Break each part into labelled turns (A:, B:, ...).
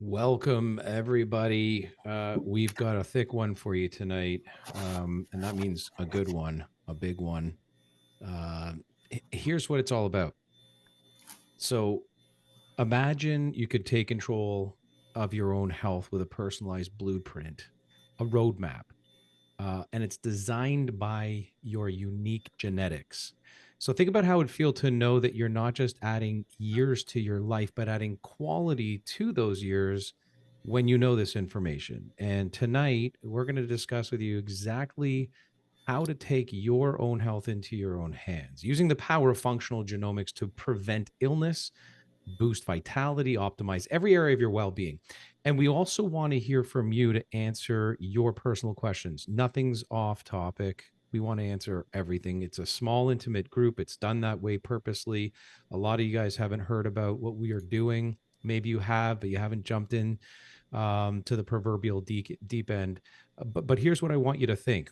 A: Welcome, everybody. We've got a thick one for you tonight, and that means a good one, a big one. Uh, Here's what it's all about. So, imagine you could take control of your own health with a personalized blueprint, a roadmap, and it's designed by your unique genetics. So think about how it would feel to know that you're not just adding years to your life, but adding quality to those years when you know this information. And tonight, we're going to discuss with you exactly how to take your own health into your own hands using the power of functional genomics to prevent illness, boost vitality, optimize every area of your well being. And we also want to hear from you to answer your personal questions. Nothing's off topic. We want to answer everything. It's a small, intimate group. It's done that way purposely. A lot of you guys haven't heard about what we are doing. Maybe you have, but you haven't jumped in to the proverbial deep end. But here's what I want you to think.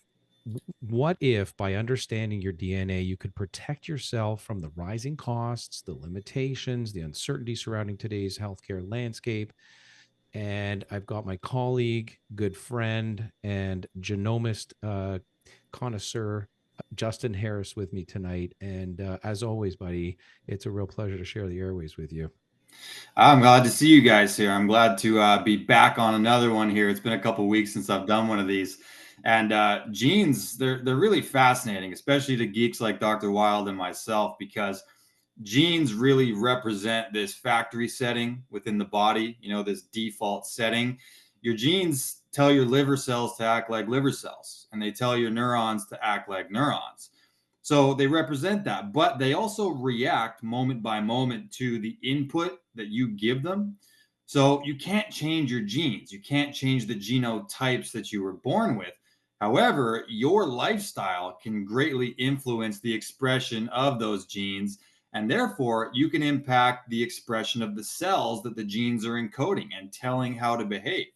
A: What if by understanding your DNA, you could protect yourself from the rising costs, the limitations, the uncertainty surrounding today's healthcare landscape? And I've got my colleague, good friend, and genomist connoisseur, Justin Harris, with me tonight. And as always, buddy, it's a real pleasure to share the airways with you.
B: I'm glad to see you guys here. I'm glad to be back on another one here. It's been a couple weeks since I've done one of these. And genes, they're really fascinating, especially to geeks like Dr. Wylde and myself, because genes really represent this factory setting within the body, this default setting. Your genes tell your liver cells to act like liver cells, and they tell your neurons to act like neurons. So they represent that, but they also react moment by moment to the input that you give them. So you can't change your genes. You can't change the genotypes that you were born with. However, your lifestyle can greatly influence the expression of those genes, and therefore you can impact the expression of the cells that the genes are encoding and telling how to behave.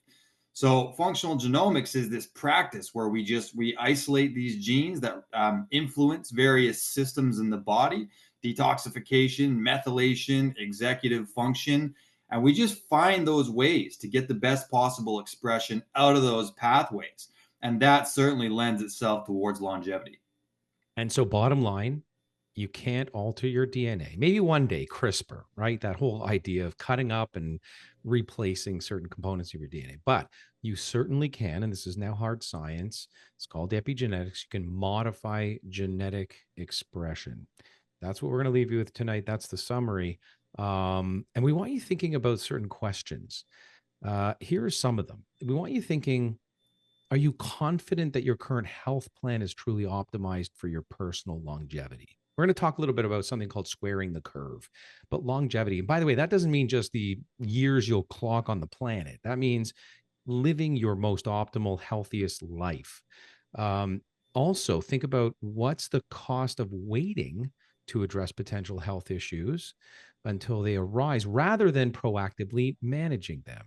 B: So functional genomics is this practice where we isolate these genes that influence various systems in the body, detoxification, methylation, executive function, and we just find those ways to get the best possible expression out of those pathways. And that certainly lends itself towards longevity.
A: And so, bottom line, you can't alter your DNA. Maybe one day, CRISPR, right? That whole idea of cutting up and replacing certain components of your DNA. But you certainly can, and this is now hard science. It's called epigenetics. You can modify genetic expression. That's what we're going to leave you with tonight. That's the summary. And we want you thinking about certain questions. Here are some of them. We want you thinking, are you confident that your current health plan is truly optimized for your personal longevity? We're going to talk a little bit about something called squaring the curve, but longevity. And by the way, that doesn't mean just the years you'll clock on the planet. That means living your most optimal, healthiest life. Um, Also, think about what's the cost of waiting to address potential health issues until they arise rather than proactively managing them.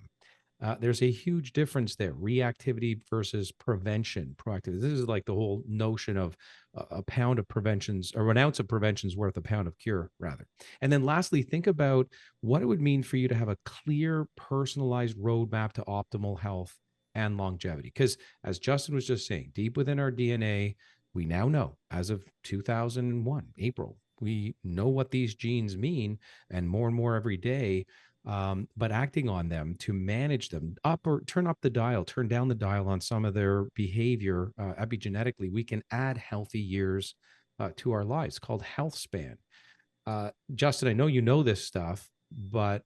A: There's a huge difference there, reactivity versus prevention, proactivity. This is like the whole notion of a pound of preventions or an ounce of prevention's worth a pound of cure, rather. And then lastly, think about what it would mean for you to have a clear, personalized roadmap to optimal health and longevity. Because as Justin was just saying, deep within our DNA, we now know as of 2001, April, we know what these genes mean, and more every day, but acting on them to manage them up or turn up the dial, turn down the dial on some of their behavior epigenetically, we can add healthy years to our lives called health span. Justin, I know you know this stuff, but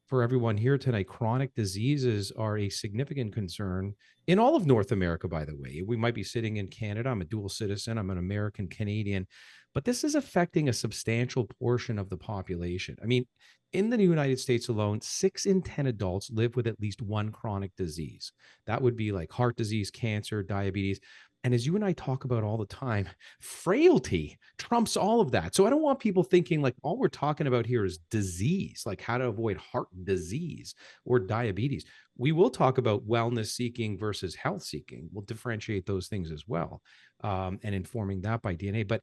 A: for everyone here tonight, chronic diseases are a significant concern in all of North America, by the way. We might be sitting in Canada. I'm a dual citizen, I'm an American Canadian, but this is affecting a substantial portion of the population. I mean, in the United States alone, 6 in 10 adults live with at least one chronic disease. That would be like heart disease, cancer, diabetes. And as you and I talk about all the time, frailty trumps all of that. So I don't want people thinking like all we're talking about here is disease, like how to avoid heart disease or diabetes. We will talk about wellness seeking versus health seeking. We'll differentiate those things as well, and informing that by DNA. But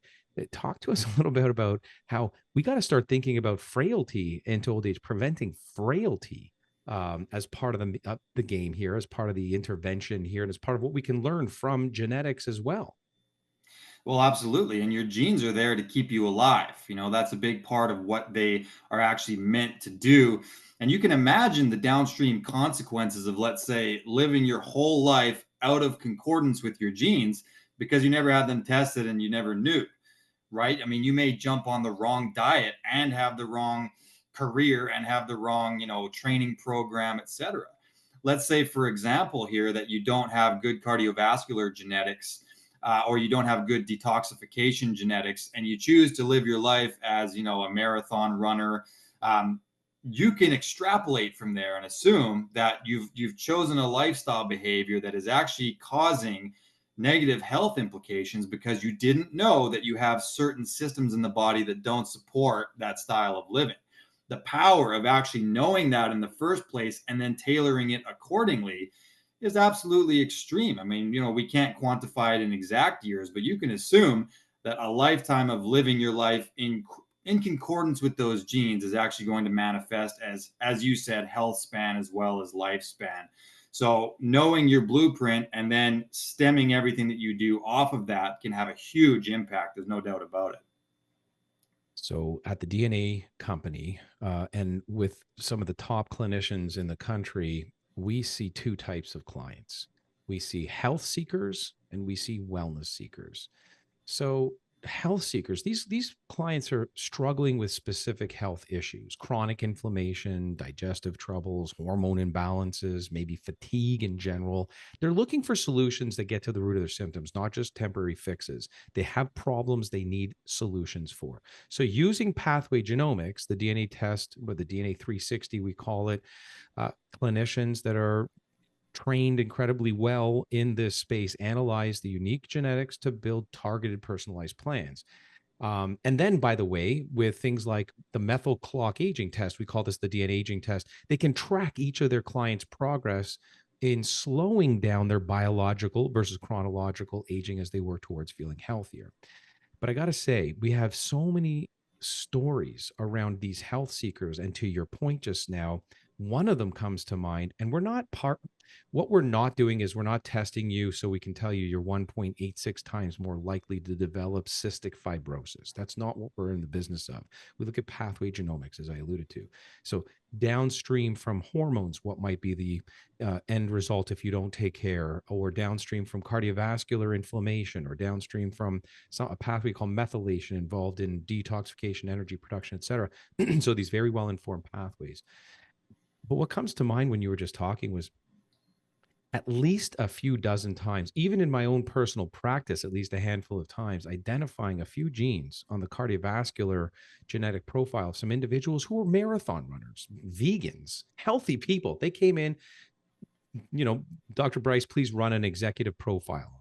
A: talk to us a little bit about how we got to start thinking about frailty into old age, preventing frailty. as part of the game here, as part of the intervention here, and as part of what we can learn from genetics as well.
B: Well, absolutely. And your genes are there to keep you alive. You know, that's a big part of what they are actually meant to do. And you can imagine the downstream consequences of, let's say, living your whole life out of concordance with your genes because you never had them tested and you never knew, right? I mean, you may jump on the wrong diet and have the wrong career and have the wrong, training program, etc. Let's say, for example, here that you don't have good cardiovascular genetics, or you don't have good detoxification genetics, and you choose to live your life as, a marathon runner. You can extrapolate from there and assume that you've chosen a lifestyle behavior that is actually causing negative health implications because you didn't know that you have certain systems in the body that don't support that style of living. The power of actually knowing that in the first place and then tailoring it accordingly is absolutely extreme. I mean, we can't quantify it in exact years, but you can assume that a lifetime of living your life in concordance with those genes is actually going to manifest as you said, health span as well as lifespan. So knowing your blueprint and then stemming everything that you do off of that can have a huge impact. There's no doubt about it.
A: So at the DNA company, and with some of the top clinicians in the country, we see two types of clients. We see health seekers and we see wellness seekers. So health seekers, these clients are struggling with specific health issues, chronic inflammation, digestive troubles, hormone imbalances, maybe fatigue in general. They're looking for solutions that get to the root of their symptoms, not just temporary fixes. They have problems they need solutions for. So using pathway genomics, the DNA test, or the DNA 360 we call it, clinicians that are trained incredibly well in this space, analyze the unique genetics to build targeted personalized plans. And then, by the way, with things like the methyl clock aging test, we call this the DNA aging test, they can track each of their clients' progress in slowing down their biological versus chronological aging as they work towards feeling healthier. But I got to say, we have so many stories around these health seekers. And to your point just now, one of them comes to mind, and what we're not doing is we're not testing you so we can tell you you're 1.86 times more likely to develop cystic fibrosis. That's not what we're in the business of. We look at pathway genomics, as I alluded to. So, downstream from hormones, what might be the end result if you don't take care, or downstream from cardiovascular inflammation, or downstream from a pathway called methylation involved in detoxification, energy production, et cetera. So, these very well informed pathways. But what comes to mind when you were just talking was at least a few dozen times, even in my own personal practice, at least a handful of times, identifying a few genes on the cardiovascular genetic profile of some individuals who were marathon runners, vegans, healthy people. They came in, Dr. Bryce, please run an executive profile.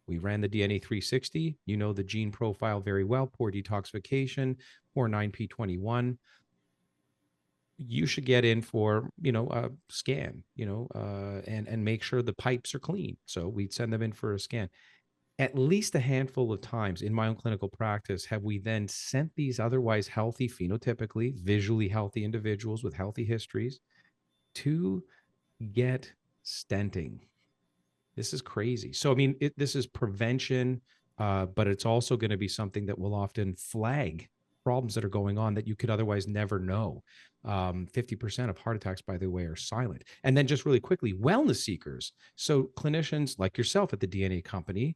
A: We ran the DNA 360. You know the gene profile very well, poor detoxification, poor 9p21. You should get in for a scan, and make sure the pipes are clean. So we'd send them in for a scan. At least a handful of times in my own clinical practice have we then sent these otherwise healthy, phenotypically visually healthy individuals with healthy histories to get stenting. This is crazy. So I mean, this is prevention, but it's also going to be something that will often flag problems that are going on that you could otherwise never know. 50% of heart attacks, by the way, are silent. And then just really quickly, wellness seekers. So clinicians like yourself at the DNA company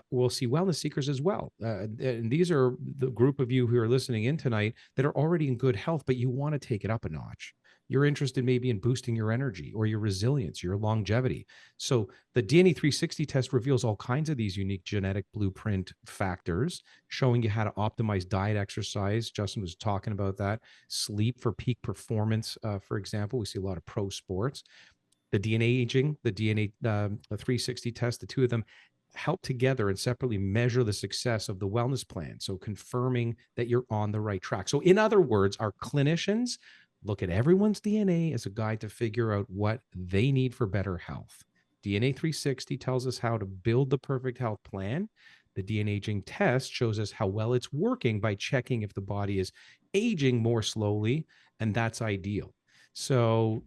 A: will see wellness seekers as well. And these are the group of you who are listening in tonight that are already in good health, but you want to take it up a notch. You're interested maybe in boosting your energy or your resilience, your longevity. So the DNA 360 test reveals all kinds of these unique genetic blueprint factors, showing you how to optimize diet, exercise. Justin was talking about that. Sleep for peak performance, for example. We see a lot of pro sports. The DNA aging, the DNA the 360 test, the two of them help together and separately measure the success of the wellness plan. So confirming that you're on the right track. So in other words, our clinicians look at everyone's DNA as a guide to figure out what they need for better health. DNA 360 tells us how to build the perfect health plan. The DNA aging test shows us how well it's working by checking if the body is aging more slowly, and that's ideal. So,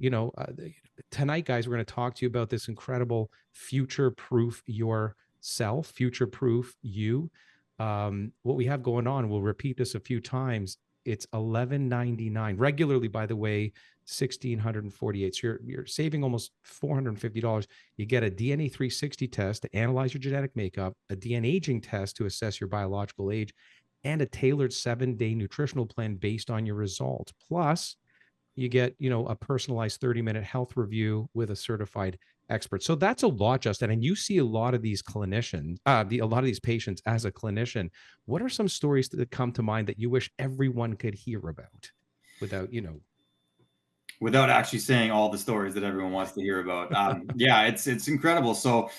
A: tonight, guys, we're going to talk to you about this incredible future proof yourself, future proof you. What we have going on, we'll repeat this a few times. It's $11.99 regularly, by the way, 1,648. So you're saving almost $450. You get a DNA 360 test to analyze your genetic makeup, a DNA aging test to assess your biological age, and a tailored 7-day nutritional plan based on your results. Plus, you get, a personalized 30-minute health review with a certified expert. So that's a lot, Justin. And you see a lot of these clinicians, a lot of these patients as a clinician. What are some stories that come to mind that you wish everyone could hear about without,
B: Without actually saying all the stories that everyone wants to hear about. Yeah, it's incredible. So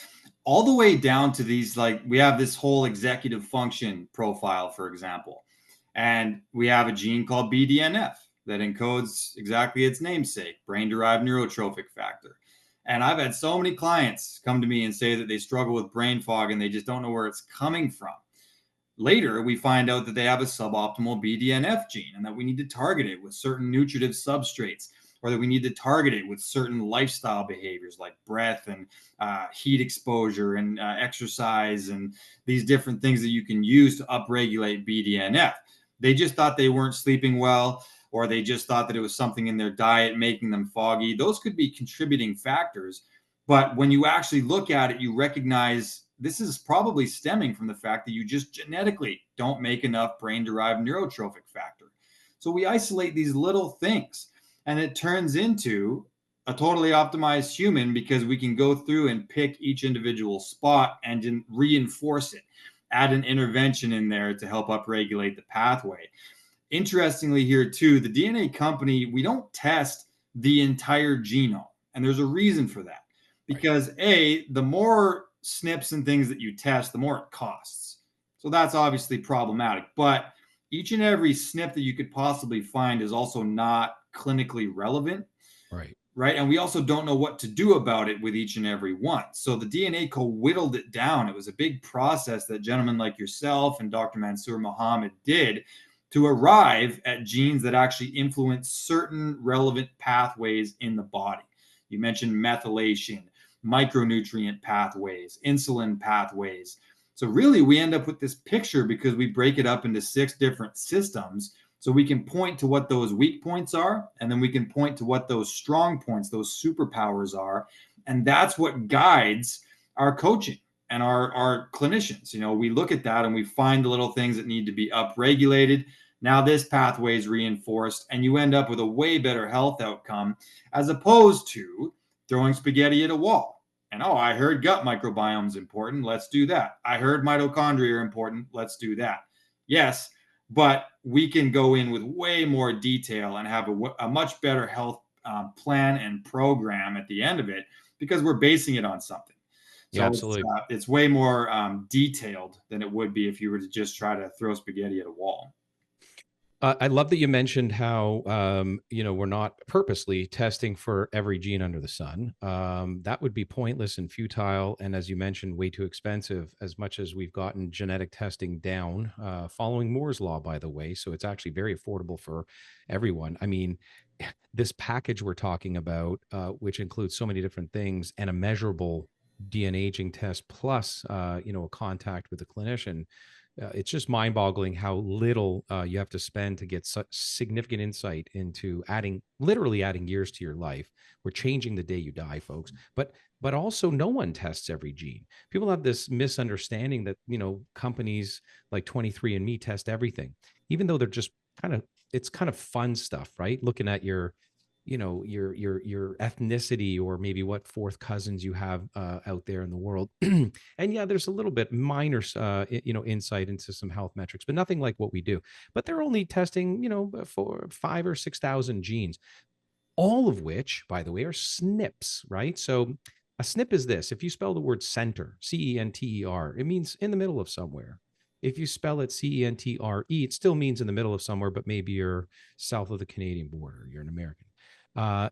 B: all the way down to these, like we have this whole executive function profile, for example, and we have a gene called BDNF that encodes exactly its namesake, brain-derived neurotrophic factor. And I've had so many clients come to me and say that they struggle with brain fog and they just don't know where it's coming from. Later, we find out that they have a suboptimal BDNF gene and that we need to target it with certain nutritive substrates, or that we need to target it with certain lifestyle behaviors like breath and heat exposure and exercise and these different things that you can use to upregulate BDNF. They just thought they weren't sleeping well, or they just thought that it was something in their diet making them foggy. Those could be contributing factors. But when you actually look at it, you recognize this is probably stemming from the fact that you just genetically don't make enough brain derived neurotrophic factor. So we isolate these little things and it turns into a totally optimized human because we can go through and pick each individual spot and reinforce it, add an intervention in there to help upregulate the pathway. Interestingly, here too, the DNA company, we don't test the entire genome. And there's a reason for that.
A: right,
B: Because the more SNPs and things that you test, the more it costs. So that's obviously problematic. But each and every SNP that you could possibly find is also not clinically relevant,
A: right.
B: right? And we also don't know what to do about it with each and every one. So the DNA co whittled it down. It was a big process that gentlemen like yourself and Dr. Mansour Mohammed did to arrive at genes that actually influence certain relevant pathways in the body. You mentioned methylation, micronutrient pathways, insulin pathways. So really, we end up with this picture because we break it up into 6 different systems. So we can point to what those weak points are, and then we can point to what those strong points, those superpowers are. And that's what guides our coaching and our clinicians. We look at that and we find the little things that need to be upregulated. Now this pathway is reinforced, and you end up with a way better health outcome as opposed to throwing spaghetti at a wall. And I heard gut microbiome is important. Let's do that. I heard mitochondria are important. Let's do that. Yes, but we can go in with way more detail and have a much better health plan and program at the end of it because we're basing it on something.
A: Yeah,
B: So
A: absolutely.
B: it's way more detailed than it would be if you were to just try to throw spaghetti at a wall.
A: I love that you mentioned how we're not purposely testing for every gene under the sun. That would be pointless and futile, and as you mentioned, way too expensive. As much as we've gotten genetic testing down, following Moore's law, by the way, so it's actually very affordable for everyone. I mean, this package we're talking about, which includes so many different things and a measurable DNA aging test plus, a contact with a clinician, it's just mind-boggling how little you have to spend to get such significant insight into literally adding years to your life. We're changing the day you die, folks. But also, no one tests every gene. People have this misunderstanding that companies like 23andMe test everything, even though they're just it's kind of fun stuff, right? Looking at your ethnicity or maybe what fourth cousins you have out there in the world. And yeah, there's a little bit minor insight into some health metrics, but nothing like what we do. But they're only testing for 5 or 6,000 genes, all of which, by the way, are SNPs, right? So a SNP is this: if you spell the word center, center, it means in the middle of somewhere. If you spell it centre, it still means in the middle of somewhere, but maybe you're south of the Canadian border, you're an American.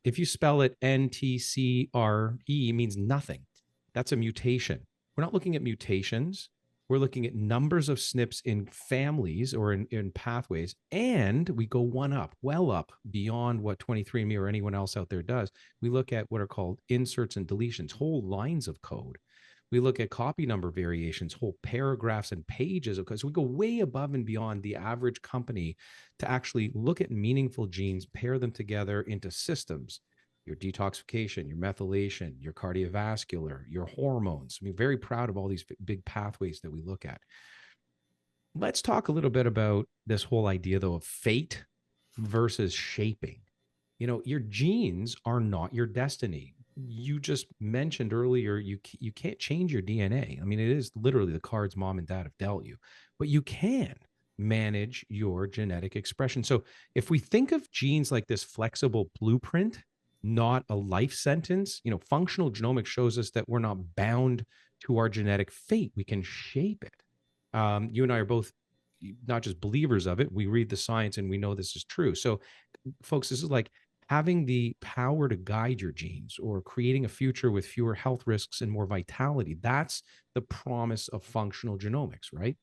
A: If you spell it NTCRE, it means nothing. That's a mutation. We're not looking at mutations. We're looking at numbers of SNPs in families or in pathways, and we go one up, well up beyond what 23andMe or anyone else out there does. We look at what are called inserts and deletions, whole lines of code. We look at copy number variations, whole paragraphs and pages of code. So we go way above and beyond the average company to actually look at meaningful genes, pair them together into systems. Your detoxification, your methylation, your cardiovascular, your hormones. I'm very proud of all these big pathways that we look at. Let's talk a little bit about this whole idea, though, of fate versus shaping. Your genes are not your destiny. You just mentioned earlier you can't change your DNA. I mean, it is literally the cards mom and dad have dealt you, but you can manage your genetic expression. So if we think of genes like this flexible blueprint, not a life sentence, functional genomics shows us that we're not bound to our genetic fate. We can shape it. You and I are both not just believers of it. We read the science and we know this is true. So, folks, this is like having the power to guide your genes or creating a future with fewer health risks and more vitality. That's the promise of functional genomics, right?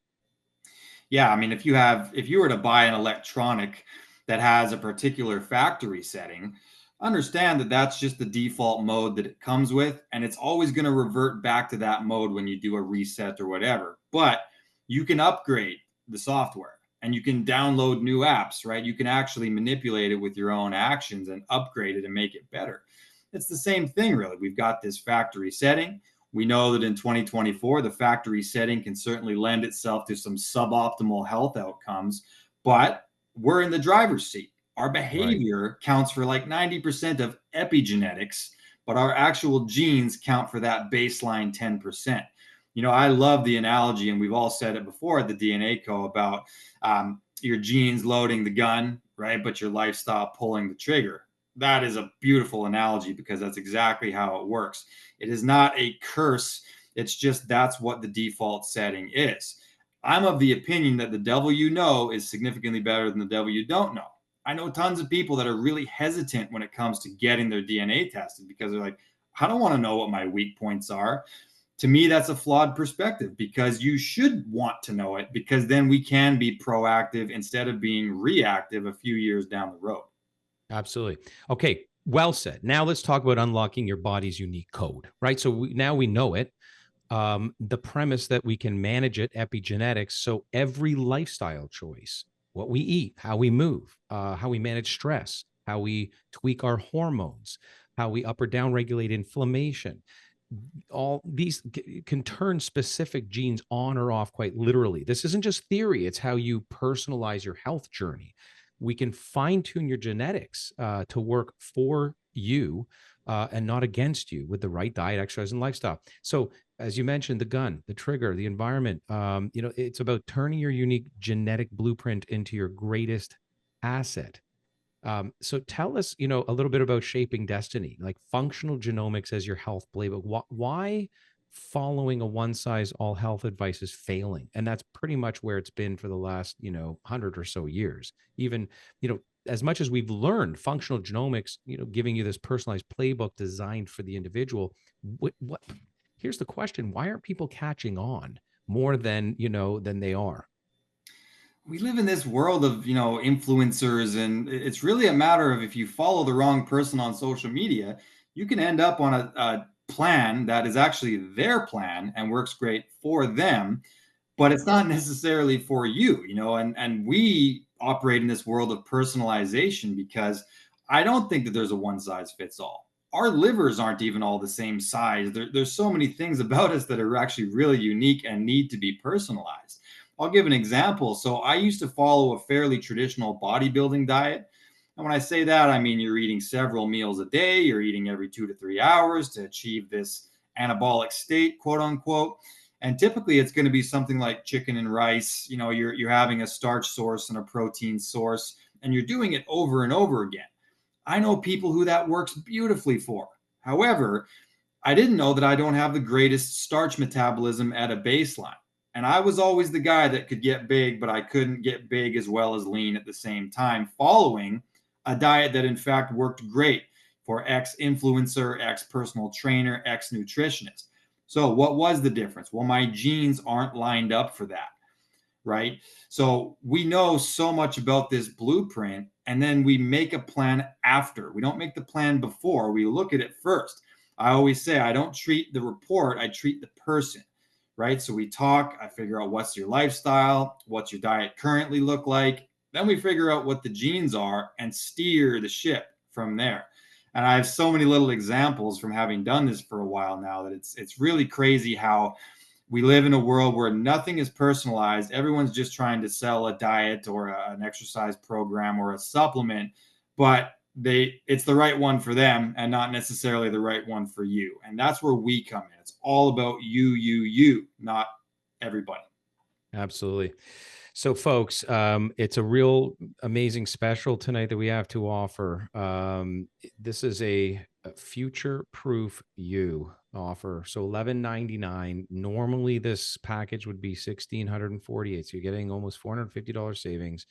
B: Yeah, I mean, if you were to buy an electronic that has a particular factory setting, understand that that's just the default mode that it comes with, and it's always going to revert back to that mode when you do a reset or whatever. But you can upgrade the software and you can download new apps, right? You can actually manipulate it with your own actions and upgrade it and make it better. It's the same thing, really. We've got this factory setting. We know that in 2024, the factory setting can certainly lend itself to some suboptimal health outcomes, but we're in the driver's seat. Our
A: Right.
B: behavior counts for like 90% of epigenetics, but our actual genes count for that baseline 10%. I love the analogy, and we've all said it before at the DNA Co about your genes loading the gun, right? But your lifestyle pulling the trigger. That is a beautiful analogy because that's exactly how it works. It is not a curse. It's just that's what the default setting is. I'm of the opinion that the devil you know is significantly better than the devil you don't know. I know tons of people that are really hesitant when it comes to getting their DNA tested because they're like, I don't want to know what my weak points are. To me, that's a flawed perspective because you should want to know it because then we can be proactive instead of being reactive a few years down the road.
A: Absolutely. Okay. Well said. Now let's talk about unlocking your body's unique code, right? So now we know it. The premise that we can manage it, epigenetics. So every lifestyle choice, what we eat, how we move, how we manage stress, how we tweak our hormones, how we up or down regulate inflammation, all these can turn specific genes on or off quite literally. This isn't just theory, it's how you personalize your health journey. We can fine tune your genetics to work for you and not against you with the right diet, exercise, and lifestyle. So, as you mentioned, the gun, the trigger, the environment, it's about turning your unique genetic blueprint into your greatest asset. So tell us, a little bit about shaping destiny, like functional genomics as your health playbook. Why following a one size all health advice is failing? And that's pretty much where it's been for the last, 100 or so years. Even, as much as we've learned functional genomics, giving you this personalized playbook designed for the individual. What here's the question: why aren't people catching on more than they are?
B: We live in this world of influencers, and it's really a matter of if you follow the wrong person on social media, you can end up on a plan that is actually their plan and works great for them, but it's not necessarily for you, and we operate in this world of personalization because I don't think that there's a one size fits all. Our livers aren't even all the same size. There's so many things about us that are actually really unique and need to be personalized. I'll give an example. So I used to follow a fairly traditional bodybuilding diet. And when I say that, I mean you're eating several meals a day, you're eating every 2 to 3 hours to achieve this anabolic state, quote unquote. And typically it's going to be something like chicken and rice. You're having a starch source and a protein source, and you're doing it over and over again. I know people who that works beautifully for. However, I didn't know that I don't have the greatest starch metabolism at a baseline. And I was always the guy that could get big, but I couldn't get big as well as lean at the same time, following a diet that in fact worked great for X influencer, X personal trainer, X nutritionist. So what was the difference? Well, my genes aren't lined up for that, right? So we know so much about this blueprint, and then we make a plan after. We don't make the plan before, we look at it first. I always say I don't treat the report, I treat the person, right? So we talk, I figure out what's your lifestyle, what's your diet currently look like. Then we figure out what the genes are and steer the ship from there. And I have so many little examples from having done this for a while now that it's really crazy how we live in a world where nothing is personalized. Everyone's just trying to sell a diet or an exercise program or a supplement, but it's the right one for them and not necessarily the right one for you. And that's where we come in. It's all about you, not everybody.
A: Absolutely. So, folks, it's a real amazing special tonight that we have to offer. This is a future-proof you offer. So, 11.99. Normally, this package would be 1,648. So, you're getting almost $450 savings.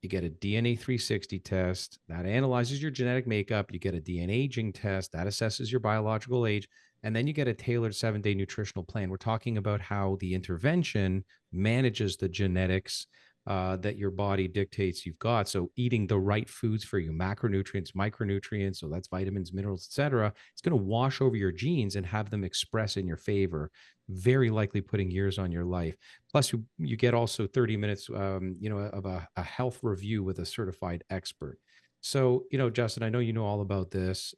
A: You get a DNA 360 test that analyzes your genetic makeup. You get a DNA aging test that assesses your biological age. And then you get a tailored 7-day nutritional plan. We're talking about how the intervention manages the genetics that your body dictates you've got. So eating the right foods for you, macronutrients, micronutrients, so that's vitamins, minerals, etc. It's going to wash over your genes and have them express in your favor, very likely putting years on your life. Plus, you get also 30 minutes, of a health review with a certified expert. So, Justin, I know you know all about this.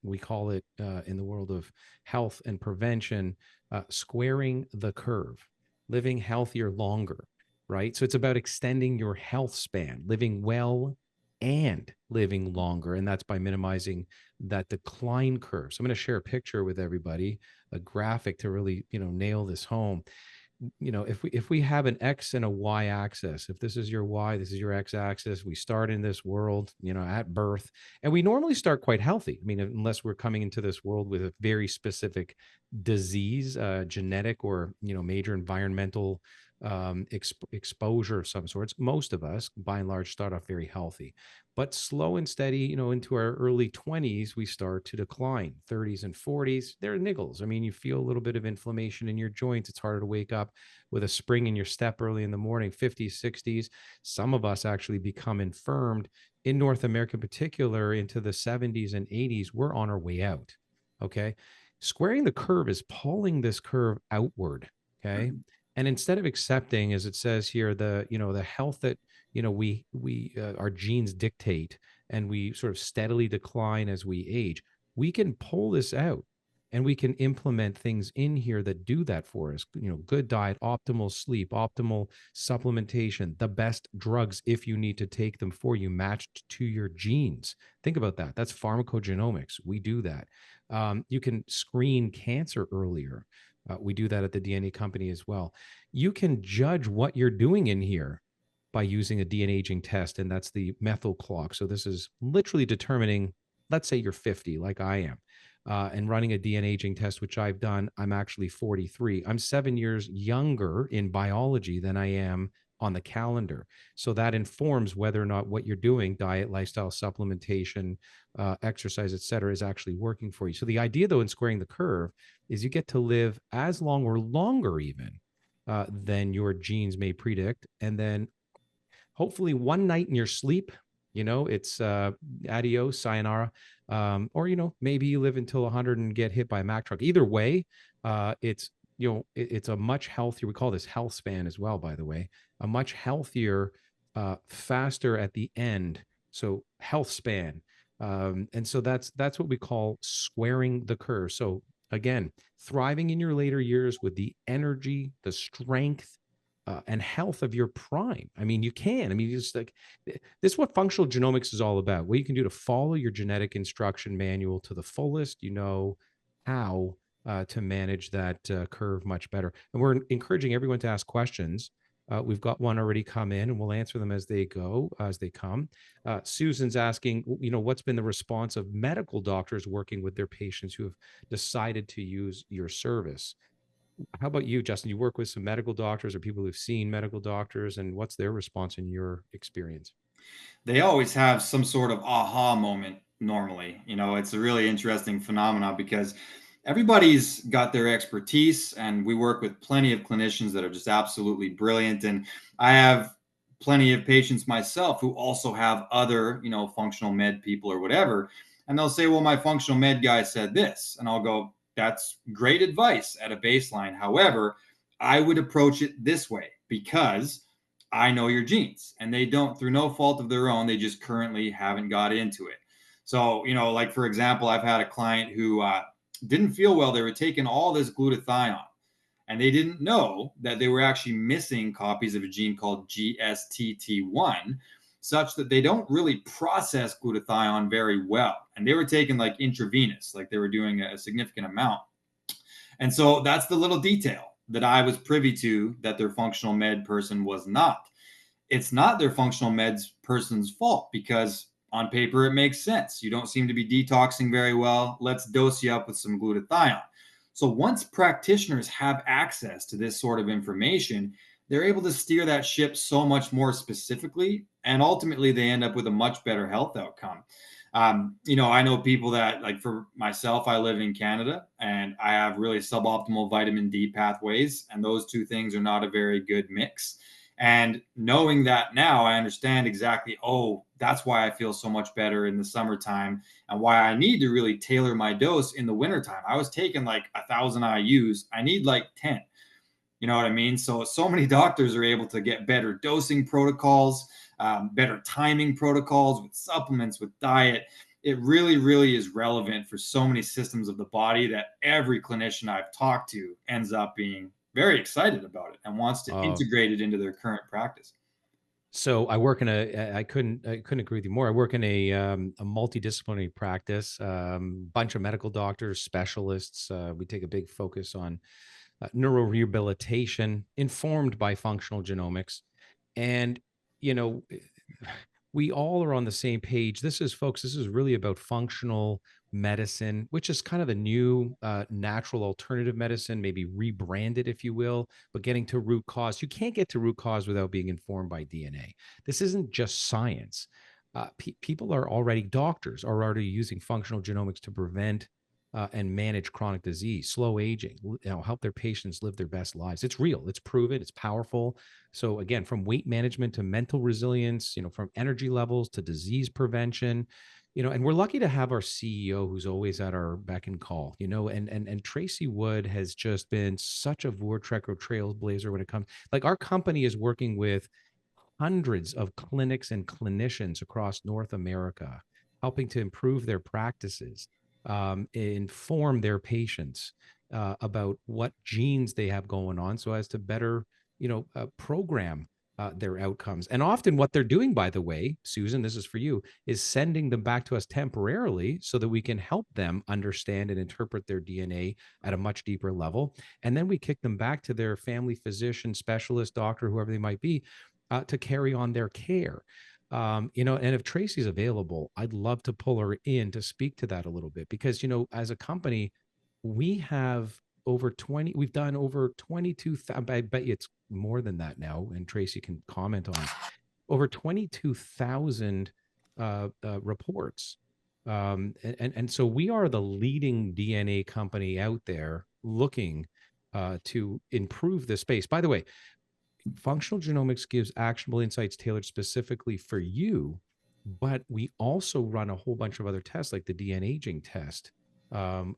A: We call it in the world of health and prevention, squaring the curve, living healthier longer, right? So it's about extending your health span, living well and living longer. And that's by minimizing that decline curve. So I'm going to share a picture with everybody, a graphic to really, nail this home. If we have an X and a Y axis, if this is your Y, this is your X axis, we start in this world, at birth, and we normally start quite healthy. I mean, unless we're coming into this world with a very specific disease, genetic or, major environmental exposure of some sorts. Most of us, by and large, start off very healthy, but slow and steady, into our early 20s, we start to decline. 30s and 40s, they're niggles. I mean, you feel a little bit of inflammation in your joints. It's harder to wake up with a spring in your step early in the morning. 50s, 60s, some of us actually become infirmed. In North America in particular, into the 70s and 80s, we're on our way out. Okay. Squaring the curve is pulling this curve outward. Okay.
B: Mhm.
A: And instead of accepting, as it says here, the health that we our genes dictate, and we sort of steadily decline as we age, we can pull this out, and we can implement things in here that do that for us. Good diet, optimal sleep, optimal supplementation, the best drugs if you need to take them for you, matched to your genes. Think about that. That's pharmacogenomics. We do that. You can screen cancer earlier. We do that at the DNA company as well. You can judge what you're doing in here by using a DNA aging test, and that's the methyl clock. So this is literally determining, let's say you're 50, like I am, and running a DNA aging test, which I've done. I'm actually 43. I'm 7 years younger in biology than I am on the calendar. So that informs whether or not what you're doing, diet, lifestyle, supplementation, exercise, et cetera, is actually working for you. So the idea, though, in squaring the curve is you get to live as long or longer even than your genes may predict. And then hopefully one night in your sleep, it's adios, sayonara. Or, maybe you live until 100 and get hit by a Mack truck. Either way, it's a much healthier, we call this health span as well, by the way, a much healthier, faster at the end. So health span. And so that's what we call squaring the curve. So again, thriving in your later years with the energy, the strength, and health of your prime. I mean, you can. I mean, just like this is what functional genomics is all about. What you can do to follow your genetic instruction manual to the fullest, how to manage that curve much better. And we're encouraging everyone to ask questions. We've got one already come in, and we'll answer them as they go, as they come. Susan's asking, what's been the response of medical doctors working with their patients who have decided to use your service? How about you, Justin? You work with some medical doctors or people who've seen medical doctors, and what's their response in your experience?
B: They always have some sort of aha moment normally. It's a really interesting phenomenon because everybody's got their expertise, and we work with plenty of clinicians that are just absolutely brilliant. And I have plenty of patients myself who also have other, functional med people or whatever. And they'll say, well, my functional med guy said this. And I'll go, that's great advice at a baseline. However, I would approach it this way because I know your genes and they don't, through no fault of their own, they just currently haven't got into it. So, like for example, I've had a client who didn't feel well. They were taking all this glutathione and they didn't know that they were actually missing copies of a gene called GSTT1, such that they don't really process glutathione very well. And they were taking like intravenous, like they were doing a significant amount. And so that's the little detail that I was privy to that their functional med person was not. It's not their functional meds person's fault because on paper it makes sense. You don't seem to be detoxing very well. Let's dose you up with some glutathione. So once practitioners have access to this sort of information, they're able to steer that ship so much more specifically, and ultimately they end up with a much better health outcome. I know people that, like for myself, I live in Canada and I have really suboptimal vitamin D pathways, and those two things are not a very good mix. And knowing that now, I understand exactly, oh, that's why I feel so much better in the summertime and why I need to really tailor my dose in the wintertime. I was taking like 1,000 IUs. I need like 10. You know what I mean? So many doctors are able to get better dosing protocols, better timing protocols with supplements, with diet. It really, really is relevant for so many systems of the body that every clinician I've talked to ends up being very excited about it and wants to
A: Uh,
B: integrate it into their current practice.
A: so I work in I couldn't agree with you more. I work in a multidisciplinary practice, bunch of medical doctors, specialists. We take a big focus on neurorehabilitation informed by functional genomics. And, you know, we all are on the same page. This is, folks, this is really about functional medicine, which is kind of the new natural alternative medicine, maybe rebranded, if you will, but getting to root cause. You can't get to root cause without being informed by DNA. This isn't just science. People are already, doctors are already using functional genomics to prevent and manage chronic disease, slow aging, help their patients live their best lives. It's real, it's proven, it's powerful. So again, from weight management to mental resilience, from energy levels to disease prevention, and we're lucky to have our CEO who's always at our beck and call, and Tracy Wood has just been such a Vortrekker trailblazer when it comes, like our company is working with hundreds of clinics and clinicians across North America, helping to improve their practices, inform their patients about what genes they have going on, so as to better, program their outcomes. And often, what they're doing, by the way, Susan, this is for you, is sending them back to us temporarily so that we can help them understand and interpret their DNA at a much deeper level. And then we kick them back to their family physician, specialist, doctor, whoever they might be, to carry on their care. And if Tracy's available, I'd love to pull her in to speak to that a little bit because, as a company, we have we've done over 22,000, I bet you it's more than that now, and Tracy can comment on over 22,000 reports. And so we are the leading DNA company out there looking to improve the space. By the way, functional genomics gives actionable insights tailored specifically for you, but we also run a whole bunch of other tests like the DNA aging test,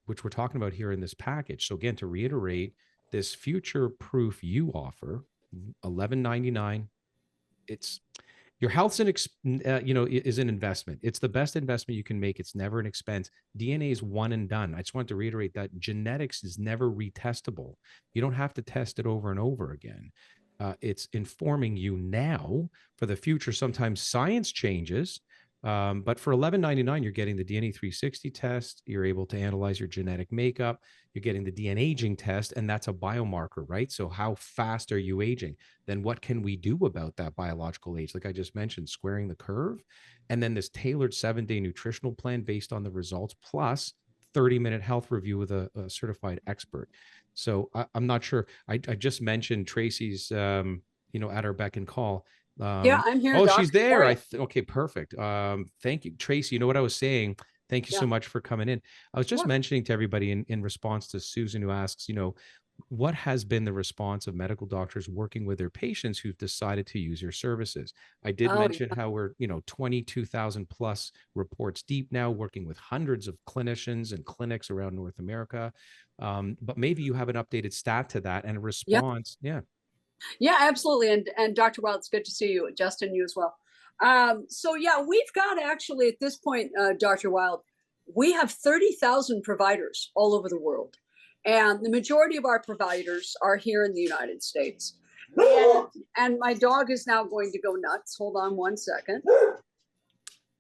A: which we're talking about here in this package. So again, to reiterate, this future proof you offer, $11.99. It's your health's is an investment. It's the best investment you can make. It's never an expense. DNA is one and done. I just want to reiterate that genetics is never retestable. You don't have to test it over and over again. It's informing you now for the future. Sometimes science changes, but for $11.99, you're getting the DNA 360 test. You're able to analyze your genetic makeup. You're getting the DNA aging test, and that's a biomarker, right? So how fast are you aging? Then what can we do about that biological age? Like I just mentioned, squaring the curve. And then this tailored 7-day nutritional plan based on the results, plus 30-minute health review with a certified expert. So I'm not sure. I just mentioned Tracy's, at our beck and call.
C: Yeah, I'm here,
A: Oh,
C: Doc.
A: she's there.
C: How are you?
A: Okay, perfect. Thank you, Tracy. You know what I was saying? Thank you
C: Yeah.
A: so much for coming in. I was just
C: Yeah.
A: mentioning to everybody in response to Susan, who asks, what has been the response of medical doctors working with their patients who've decided to use your services? I did
C: Oh,
A: mention how we're, 22,000 plus reports deep now, working with hundreds of clinicians and clinics around North America. But maybe you have an updated stat to that and a
C: yeah.
A: response. Yeah.
C: Yeah, absolutely. And Dr. Wylde, it's good to see you. Justin, you as well. So yeah, we've got actually at this point, Dr. Wylde, we have 30,000 providers all over the world. And the majority of our providers are here in the United States. And my dog is now going to go nuts. Hold on one second.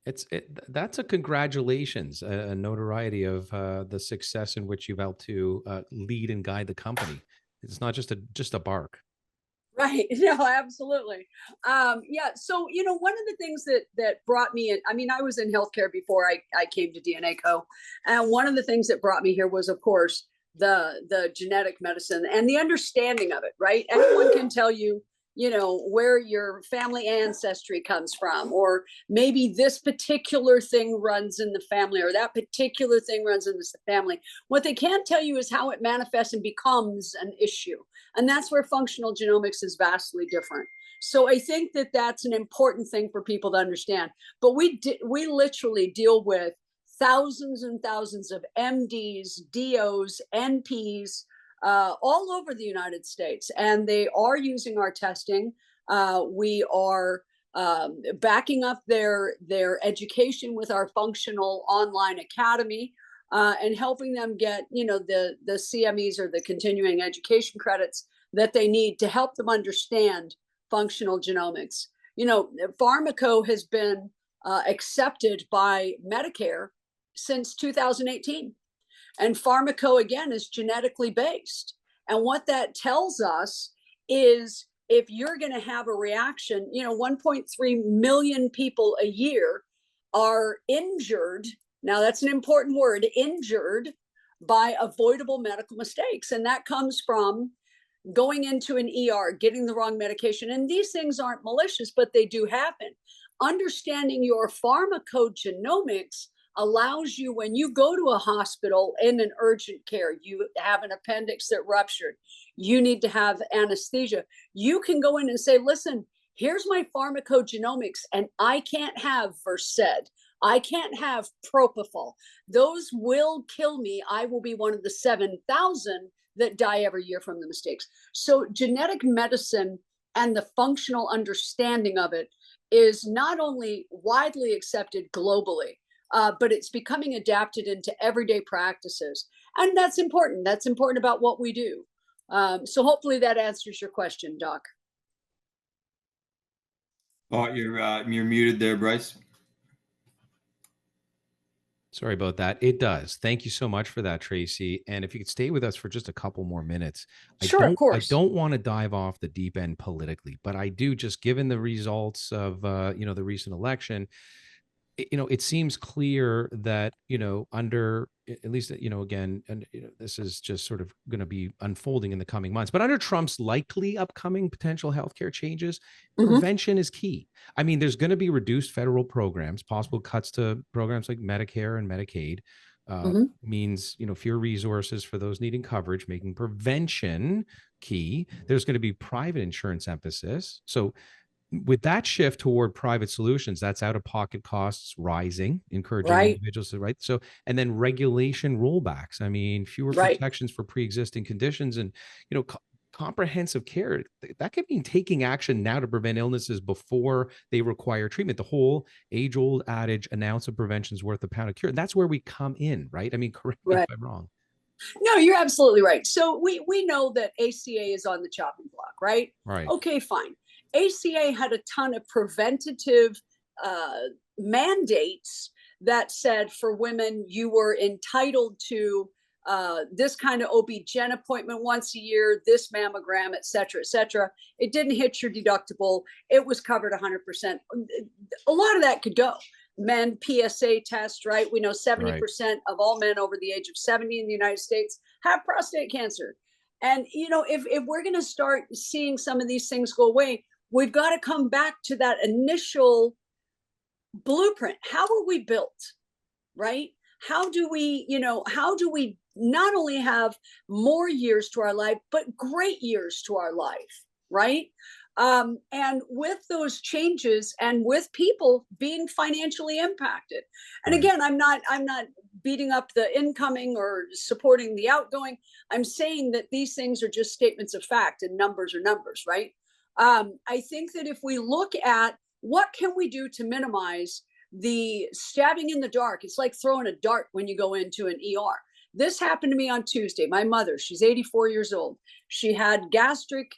A: That's a congratulations, a notoriety of the success in which you've helped to lead and guide the company. It's not just a bark.
C: Right. No, absolutely. Yeah. So, one of the things that brought me in, I mean, I was in healthcare before I came to DNA Co. And one of the things that brought me here was, of course, the genetic medicine and the understanding of it, right? Anyone can tell you, where your family ancestry comes from, or maybe this particular thing runs in the family, or that particular thing runs in the family. What they can't tell you is how it manifests and becomes an issue. And that's where functional genomics is vastly different. So I think that that's an important thing for people to understand. But we literally deal with thousands and thousands of MDs, DOs, NPs, all over the United States, and they are using our testing. We are backing up their education with our functional online academy, and helping them get the CMEs, or the continuing education credits, that they need to help them understand functional genomics. Pharmaco has been accepted by Medicare since 2018. And Pharmaco, again, is genetically based. And what that tells us is, if you're going to have a reaction, 1.3 million people a year are injured. Now, that's an important word, injured, by avoidable medical mistakes. And that comes from going into an ER, getting the wrong medication. And these things aren't malicious, but they do happen. Understanding your pharmacogenomics allows you, when you go to a hospital in an urgent care, you have an appendix that ruptured, you need to have anesthesia, you can go in and say, listen, here's my pharmacogenomics, and I can't have Versed, I can't have propofol. Those will kill me. I will be one of the 7,000 that die every year from the mistakes. So genetic medicine and the functional understanding of it is not only widely accepted globally, but it's becoming adapted into everyday practices. And that's important. That's important about what we do. So hopefully that answers your question, Doc.
B: Oh, you're muted there, Bryce.
A: Sorry about that. It does. Thank you so much for that, Tracy. And if you could stay with us for just a couple more minutes,
C: Sure, of
A: I
C: course.
A: don't want to dive off the deep end politically, but I do, just given the results of the recent election. It seems clear that, under, at least, again, and this is just sort of going to be unfolding in the coming months, but under Trump's likely upcoming potential healthcare changes, prevention is key. I mean, there's going to be reduced federal programs, possible cuts to programs like Medicare and Medicaid. Means, fewer resources for those needing coverage, making prevention key. There's going to be private insurance emphasis. So with that shift toward private solutions, that's out-of-pocket costs rising, encouraging
C: Right,
A: individuals to, right. So, and then regulation rollbacks. I mean, fewer
C: right,
A: protections for pre-existing conditions, and comprehensive care. That could mean taking action now to prevent illnesses before they require treatment. The whole age-old adage, an ounce of prevention is worth a pound of cure. That's where we come in, right? I mean, correct me if
C: right.
A: I'm wrong.
C: No, you're absolutely right. So we know that ACA is on the chopping block, right?
A: Right.
C: Okay, fine. ACA had a ton of preventative uh, mandates that said, for women, you were entitled to this kind of OB-GYN appointment once a year, this mammogram, et cetera, et cetera. It didn't hit your deductible. It was covered 100%. A lot of that could go. Men PSA test, right? We know 70%
A: Right.
C: of all men over the age of 70 in the United States have prostate cancer. And, if we're going to start seeing some of these things go away, we've got to come back to that initial blueprint. How were we built? right? How do we, how do we not only have more years to our life, but great years to our life, right? And with those changes and with people being financially impacted. And
A: Right.
C: again, I'm not beating up the incoming or supporting the outgoing. I'm saying that these things are just statements of fact, and numbers are numbers, right? I think that if we look at what can we do to minimize the stabbing in the dark, it's like throwing a dart when you go into an ER. This happened to me on Tuesday. My mother, she's 84 years old. She had gastric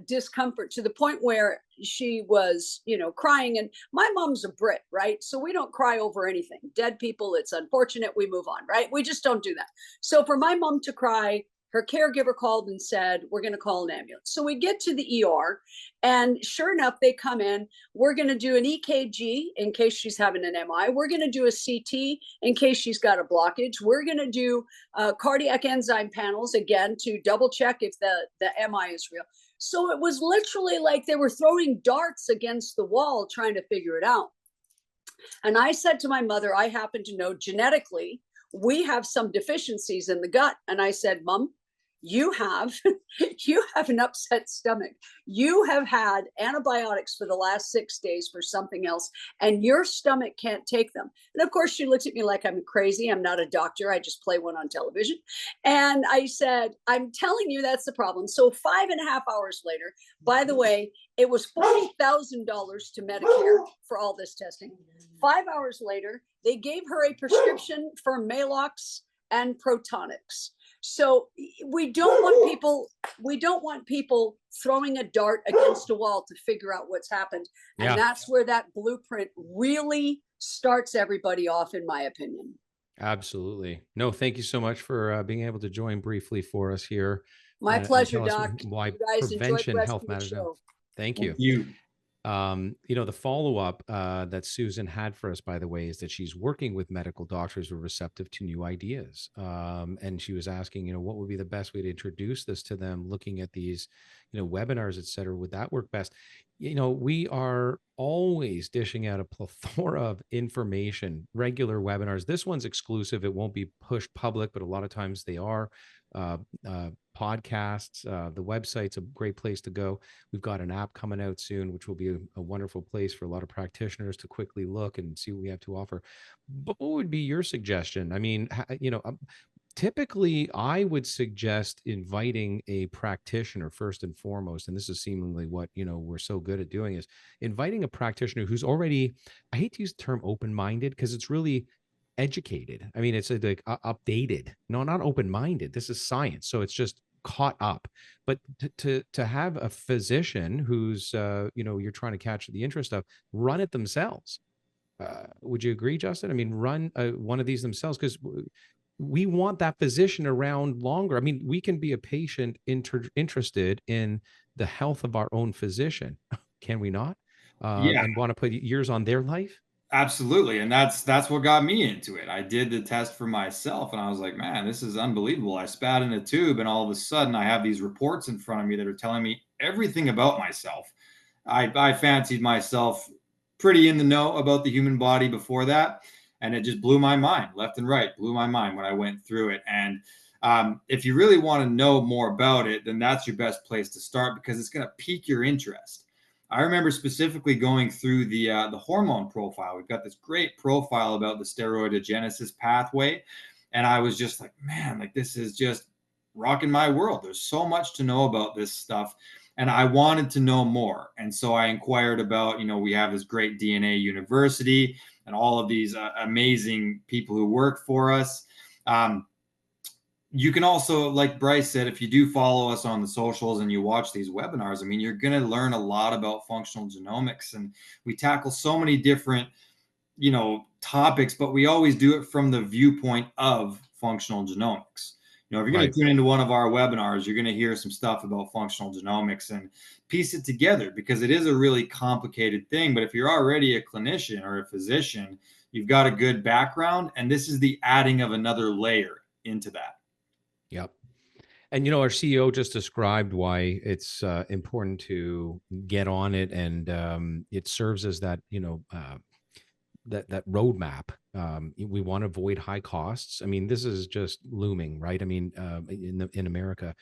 C: discomfort to the point where she was, crying. And my mom's a Brit, right? So we don't cry over anything. Dead people, it's unfortunate. We move on, right? We just don't do that. So for my mom to cry, her caregiver called and said, "We're going to call an ambulance." So we get to the ER, and sure enough, they come in. We're going to do an EKG in case she's having an MI. We're going to do a CT in case she's got a blockage. We're going to do cardiac enzyme panels again to double check if the MI is real. So it was literally like they were throwing darts against the wall trying to figure it out. And I said to my mother, I happen to know genetically we have some deficiencies in the gut. And I said, "Mom, you have you have an upset stomach. You have had antibiotics for the last 6 days for something else, and your stomach can't take them." And of course, she looks at me like I'm crazy. I'm not a doctor. I just play one on television. And I said, "I'm telling you that's the problem." So 5.5 hours later, by the way, it was $40,000 to Medicare for all this testing. 5 hours later, they gave her a prescription for Malox and Protonics. So we don't want people throwing a dart against a wall to figure out what's happened. And
A: Yeah.
C: that's where that blueprint really starts everybody off, in my opinion.
A: Absolutely. No, thank you so much for being able to join briefly for us here
C: My
A: and
C: pleasure,
A: tell us
C: Doc.
A: why
C: You guys enjoy the
A: prevention
C: rest
A: health
C: of your
A: matters now.
C: show.
A: Thank
B: Thank
A: you.
B: you.
A: The follow-up that Susan had for us, by the way, is that she's working with medical doctors who are receptive to new ideas. And she was asking, what would be the best way to introduce this to them, looking at these, webinars, et cetera. Would that work best? We are always dishing out a plethora of information, regular webinars. This one's exclusive. It won't be pushed public, but a lot of times they are. Uh, Podcasts, the website's a great place to go. We've got an app coming out soon, which will be a wonderful place for a lot of practitioners to quickly look and see what we have to offer. But what would be your suggestion? I mean, typically I would suggest inviting a practitioner first and foremost, and this is seemingly what we're so good at doing, is inviting a practitioner who's already, I hate to use the term open-minded because it's really educated. I mean, it's like updated. No, not open-minded. This is science, so it's just caught up. But to have a physician who's you're trying to catch the interest of, run it themselves. Would you agree, Justin? I mean, run one of these themselves, because we want that physician around longer. I mean, we can be a patient interested in the health of our own physician, can we not?
B: Yeah.
A: And want to put years on their life.
B: Absolutely. And that's what got me into it. I did the test for myself and I was like, man, this is unbelievable. I spat in a tube and all of a sudden I have these reports in front of me that are telling me everything about myself. I fancied myself pretty in the know about the human body before that. And it just blew my mind left and right, blew my mind when I went through it. And if you really want to know more about it, then that's your best place to start because it's going to pique your interest. I remember specifically going through the hormone profile. We've got this great profile about the steroidogenesis pathway, and I was just like, man, like this is just rocking my world. There's so much to know about this stuff, and I wanted to know more. And so I inquired about, we have this great DNA university and all of these amazing people who work for us. You can also, like Bryce said, if you do follow us on the socials and you watch these webinars, I mean, you're going to learn a lot about functional genomics. And we tackle so many different, topics, but we always do it from the viewpoint of functional genomics. If you're going to tune into one of our webinars, you're going to hear some stuff about functional genomics and piece it together because it is a really complicated thing. But if you're already a clinician or a physician, you've got a good background, and this is the adding of another layer into that.
A: Yep. And our CEO just described why it's important to get on it, and it serves as that that roadmap. We want to avoid high costs. I mean, this is just looming, right? I mean, in America,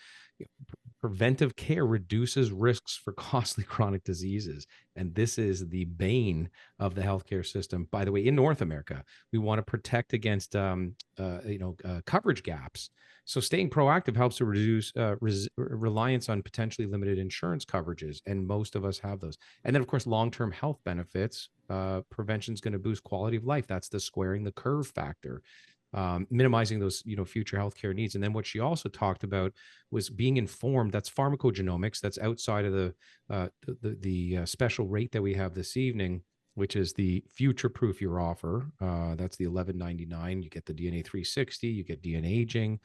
A: preventive care reduces risks for costly chronic diseases, and this is the bane of the healthcare system. By the way, in North America, we want to protect against coverage gaps. So staying proactive helps to reduce reliance on potentially limited insurance coverages, and most of us have those. And then, of course, long-term health benefits. Prevention is going to boost quality of life. That's the squaring the curve factor, minimizing those future healthcare needs. And then what she also talked about was being informed. That's pharmacogenomics. That's outside of the special rate that we have this evening, which is the future-proof your offer. That's the $11.99. You get the DNA 360. You get DNA aging.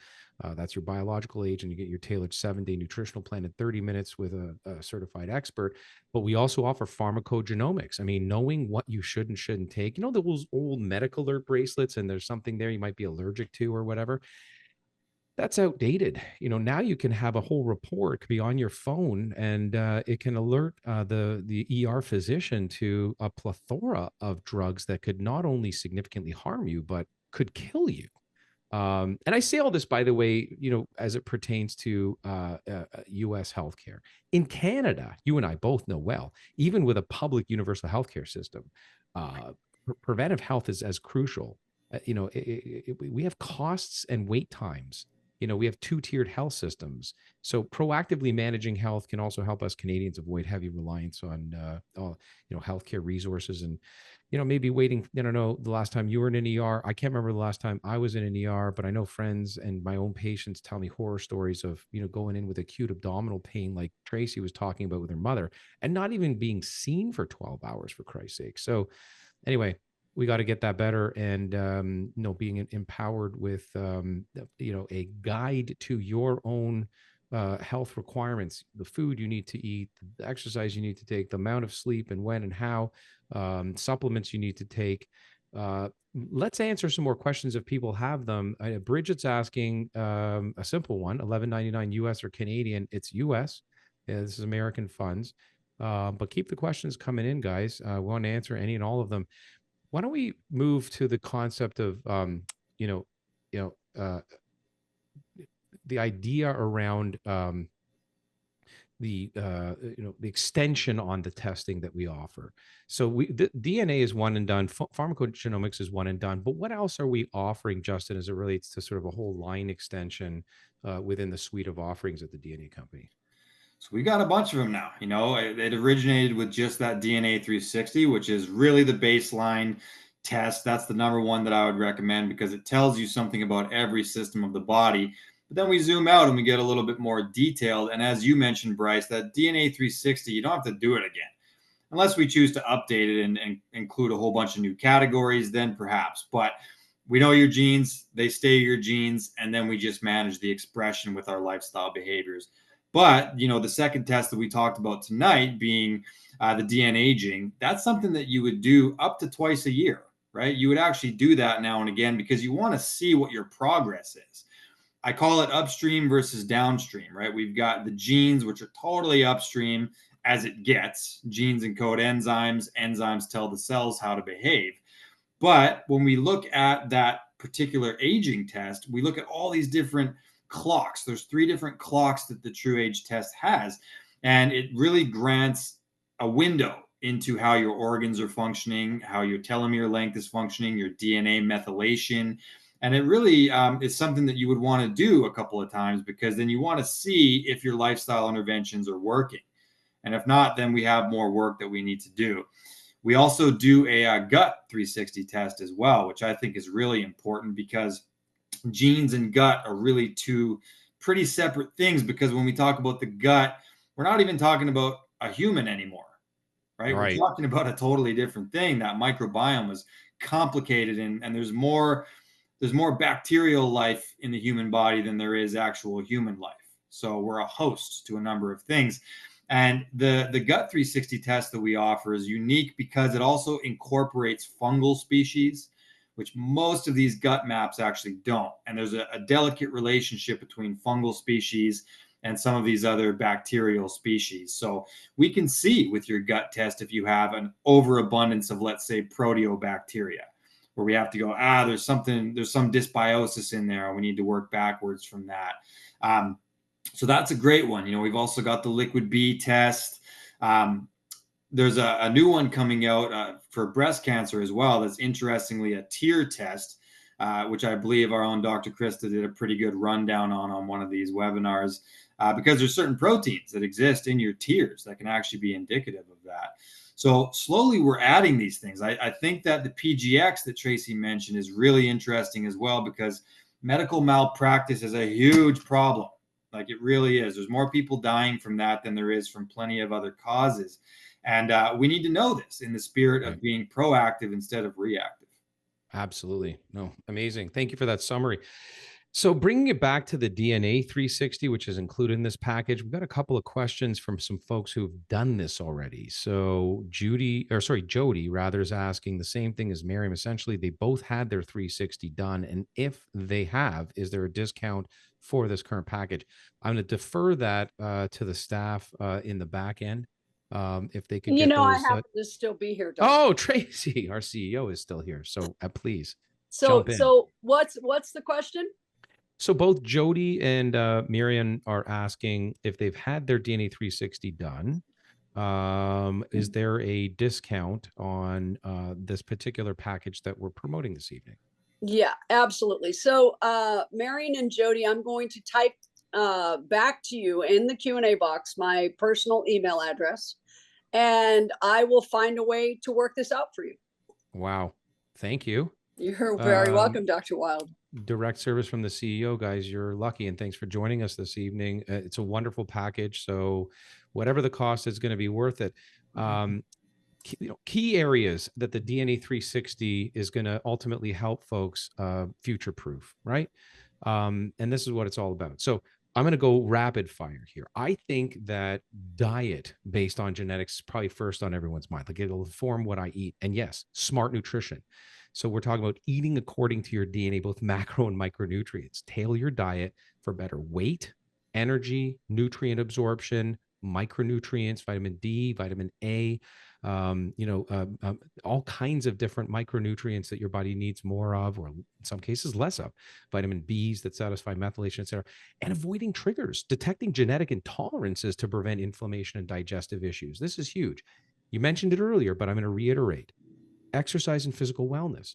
A: That's your biological age, and you get your tailored 7-day nutritional plan in 30 minutes with a certified expert. But we also offer pharmacogenomics. I mean, knowing what you should and shouldn't take. You know those old medical alert bracelets, and there's something there you might be allergic to or whatever. That's outdated. Now you can have a whole report, it could be on your phone, and it can alert the ER physician to a plethora of drugs that could not only significantly harm you, but could kill you. And I say all this, by the way, as it pertains to U.S. healthcare. In Canada, you and I both know well, even with a public universal healthcare system, preventive health is as crucial. We have costs and wait times. We have two-tiered health systems. So proactively managing health can also help us Canadians avoid heavy reliance on, healthcare resources and, maybe waiting. I don't know the last time you were in an ER. I can't remember the last time I was in an ER, but I know friends and my own patients tell me horror stories of, going in with acute abdominal pain, like Tracy was talking about with her mother, and not even being seen for 12 hours, for Christ's sake. So anyway, we got to get that better, and being empowered with a guide to your own health requirements, the food you need to eat, the exercise you need to take, the amount of sleep and when and how, supplements you need to take. Let's answer some more questions if people have them. Bridget's asking a simple one: $11.99 US or Canadian? It's US. Yeah, this is American funds. But keep the questions coming in, guys. We want to answer any and all of them. Why don't we move to the concept of, the idea around the extension on the testing that we offer. So the DNA is one and done. Pharmacogenomics is one and done. But what else are we offering, Justin, as it relates to sort of a whole line extension within the suite of offerings at the DNA company?
B: So we got a bunch of them now. It originated with just that DNA 360, which is really the baseline test. That's the number one that I would recommend because it tells you something about every system of the body. But then we zoom out and we get a little bit more detailed. And as you mentioned, Bryce, that DNA 360, you don't have to do it again. Unless we choose to update it and include a whole bunch of new categories, then perhaps. But we know your genes, they stay your genes, and then we just manage the expression with our lifestyle behaviors. But, the second test that we talked about tonight being the DNA aging, that's something that you would do up to twice a year, right? You would actually do that now and again because you want to see what your progress is. I call it upstream versus downstream, right? We've got the genes, which are totally upstream as it gets. Genes encode enzymes. Enzymes tell the cells how to behave. But when we look at that particular aging test, we look at all these different clocks. There's 3 different clocks that the True Age test has, and it really grants a window into how your organs are functioning, how your telomere length is functioning, your DNA methylation. And it really is something that you would want to do a couple of times because then you want to see if your lifestyle interventions are working. And if not, then we have more work that we need to do. We also do a gut 360 test as well, which I think is really important because genes and gut are really 2 pretty separate things, because when we talk about the gut, we're not even talking about a human anymore, right? We're talking about a totally different thing. That microbiome is complicated, and there's more bacterial life in the human body than there is actual human life. So we're a host to a number of things. And the gut 360 test that we offer is unique because it also incorporates fungal species, which most of these gut maps actually don't. And there's a delicate relationship between fungal species and some of these other bacterial species. So we can see with your gut test if you have an overabundance of, let's say, proteobacteria, where we have to go, there's some dysbiosis in there, and we need to work backwards from that. So that's a great one. We've also got the liquid B test. There's a new one coming out for breast cancer as well. That's interestingly a tear test, which I believe our own Dr. Krista did a pretty good rundown on one of these webinars, because there's certain proteins that exist in your tears that can actually be indicative of that. So slowly we're adding these things. I think that the PGX that Tracy mentioned is really interesting as well, because medical malpractice is a huge problem. Like, it really is. There's more people dying from that than there is from plenty of other causes. And we need to know this in the spirit of being proactive instead of reactive.
A: Absolutely. No, amazing. Thank you for that summary. So bringing it back to the DNA 360, which is included in this package, we've got a couple of questions from some folks who've done this already. So Jody rather, is asking the same thing as Miriam. Essentially, they both had their 360 done. And if they have, is there a discount for this current package? I'm going to defer that to the staff in the back end. If they could get those.
C: I happen to still be here, Doug.
A: Oh, Tracy, our CEO, is still here. So please
C: So
A: jump in.
C: what's the question?
A: So both Jody and Miriam are asking if they've had their DNA 360 done. Is there a discount on this particular package that we're promoting this evening?
C: Yeah, absolutely. So Marion and Jody, I'm going to type back to you in the Q&A box my personal email address, and I will find a way to work this out for you.
A: Wow. Thank you.
C: You're very welcome, Dr. Wylde.
A: Direct service from the CEO, guys. You're lucky, and thanks for joining us this evening. It's a wonderful package. So whatever the cost is going to be worth it. Key areas that the DNA 360 is going to ultimately help folks future-proof, right? And this is what it's all about. So I'm going to go rapid fire here. I think that diet based on genetics is probably first on everyone's mind. Like, it'll inform what I eat. And yes, smart nutrition. So we're talking about eating according to your DNA, both macro and micronutrients. Tailor your diet for better weight, energy, nutrient absorption, micronutrients, vitamin D, vitamin A, all kinds of different micronutrients that your body needs more of, or in some cases less of, vitamin Bs that satisfy methylation, et cetera, and avoiding triggers, detecting genetic intolerances to prevent inflammation and digestive issues. This is huge. You mentioned it earlier, but I'm going to reiterate: exercise and physical wellness.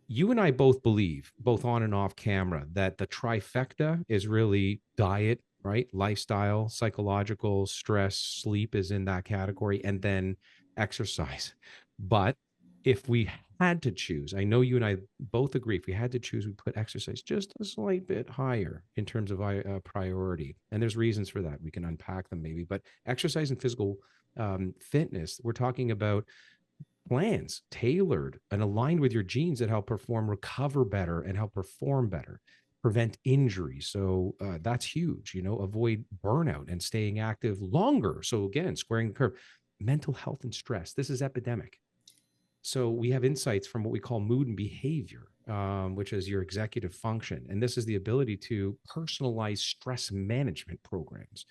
A: You and I both believe, both on and off camera, that the trifecta is really diet, right? Lifestyle, psychological, stress, sleep is in that category, and then exercise. But if we had to choose, I know you and I both agree, if we had to choose, we put exercise just a slight bit higher in terms of priority. And there's reasons for that. We can unpack them maybe, but exercise and physical fitness, we're talking about plans tailored and aligned with your genes that help recover better and help perform better, prevent injury. So that's huge, avoid burnout and staying active longer. So again, squaring the curve. Mental health and stress, this is epidemic. So we have insights from what we call mood and behavior, which is your executive function. And this is the ability to personalize stress management programs.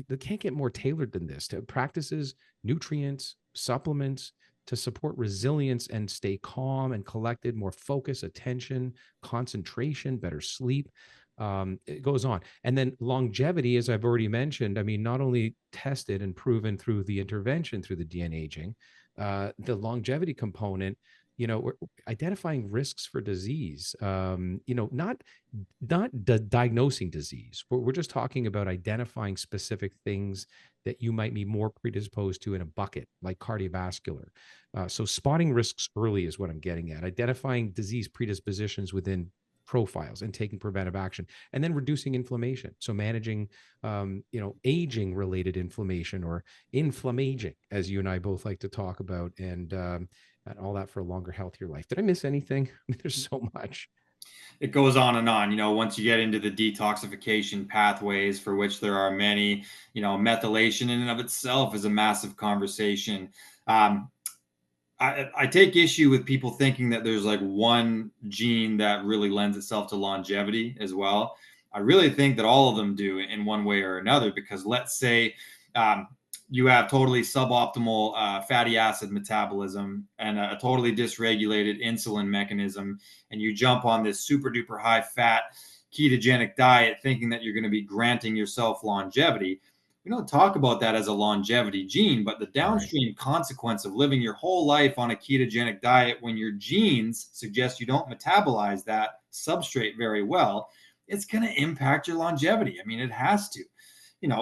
A: They can't get more tailored than this, to practices, nutrients, supplements to support resilience and stay calm and collected, more focus, attention, concentration, better sleep. It goes on. And then longevity, as I've already mentioned, not only tested and proven through the intervention through the DNA aging, the longevity component, we're identifying risks for disease, not diagnosing disease. We're just talking about identifying specific things that you might be more predisposed to in a bucket, like cardiovascular. So spotting risks early is what I'm getting at. Identifying disease predispositions within profiles and taking preventive action, and then reducing inflammation. So managing, aging related inflammation, or inflammaging, as you and I both like to talk about, and all that for a longer, healthier life. Did I miss anything? There's so much.
B: It goes on and on. Once you get into the detoxification pathways, for which there are many, methylation in and of itself is a massive conversation. I take issue with people thinking that there's like one gene that really lends itself to longevity as well. I really think that all of them do in one way or another, because let's say you have totally suboptimal fatty acid metabolism and a totally dysregulated insulin mechanism, and you jump on this super duper high fat ketogenic diet thinking that you're going to be granting yourself longevity. We don't talk about that as a longevity gene, but the downstream consequence of living your whole life on a ketogenic diet when your genes suggest you don't metabolize that substrate very well, it's going to impact your longevity. I mean, it has to,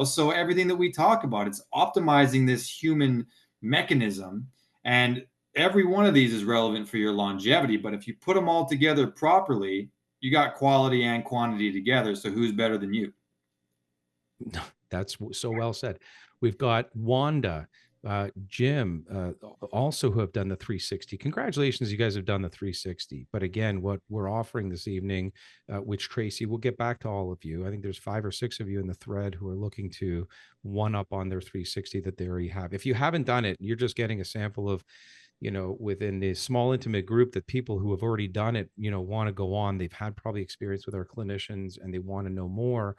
B: so everything that we talk about, it's optimizing this human mechanism, and every one of these is relevant for your longevity. But if you put them all together properly, you got quality and quantity together. So who's better than you?
A: That's so well said. We've got Wanda, Jim, also who have done the 360. Congratulations, you guys have done the 360. But again, what we're offering this evening, which Tracy, we'll get back to all of you. I think there's 5 or 6 of you in the thread who are looking to one up on their 360 that they already have. If you haven't done it, you're just getting a sample of, within this small intimate group, that people who have already done it, want to go on. They've had probably experience with our clinicians and they want to know more.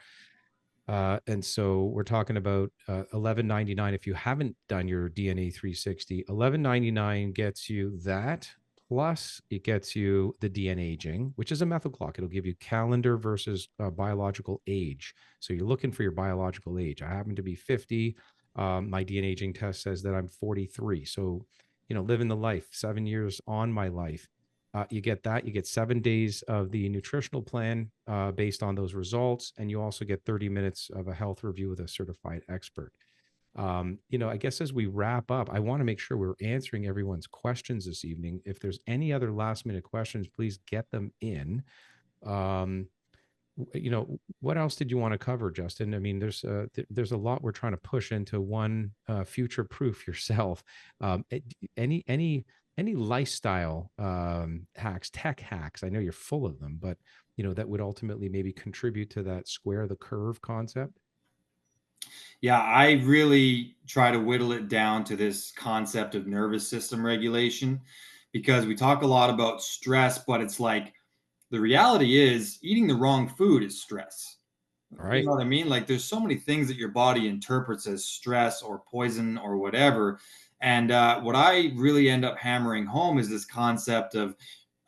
A: And so we're talking about $11.99. If you haven't done your DNA 360, $11.99 gets you that. Plus, it gets you the DNA aging, which is a methyl clock. It'll give you calendar versus biological age. So you're looking for your biological age. I happen to be 50. My DNA aging test says that I'm 43. So, living the life, 7 years on my life. You get that. You get 7 days of the nutritional plan based on those results. And you also get 30 minutes of a health review with a certified expert. I guess as we wrap up, I want to make sure we're answering everyone's questions this evening. If there's any other last minute questions, please get them in. What else did you want to cover, Justin? I mean, there's a lot we're trying to push into one future proof yourself. Any lifestyle hacks, tech hacks? I know you're full of them, but that would ultimately maybe contribute to that square the curve concept.
B: Yeah, I really try to whittle it down to this concept of nervous system regulation, because we talk a lot about stress, but it's like the reality is eating the wrong food is stress.
A: All
B: You
A: right.
B: know what I mean? Like there's so many things that your body interprets as stress or poison or whatever. And what I really end up hammering home is this concept of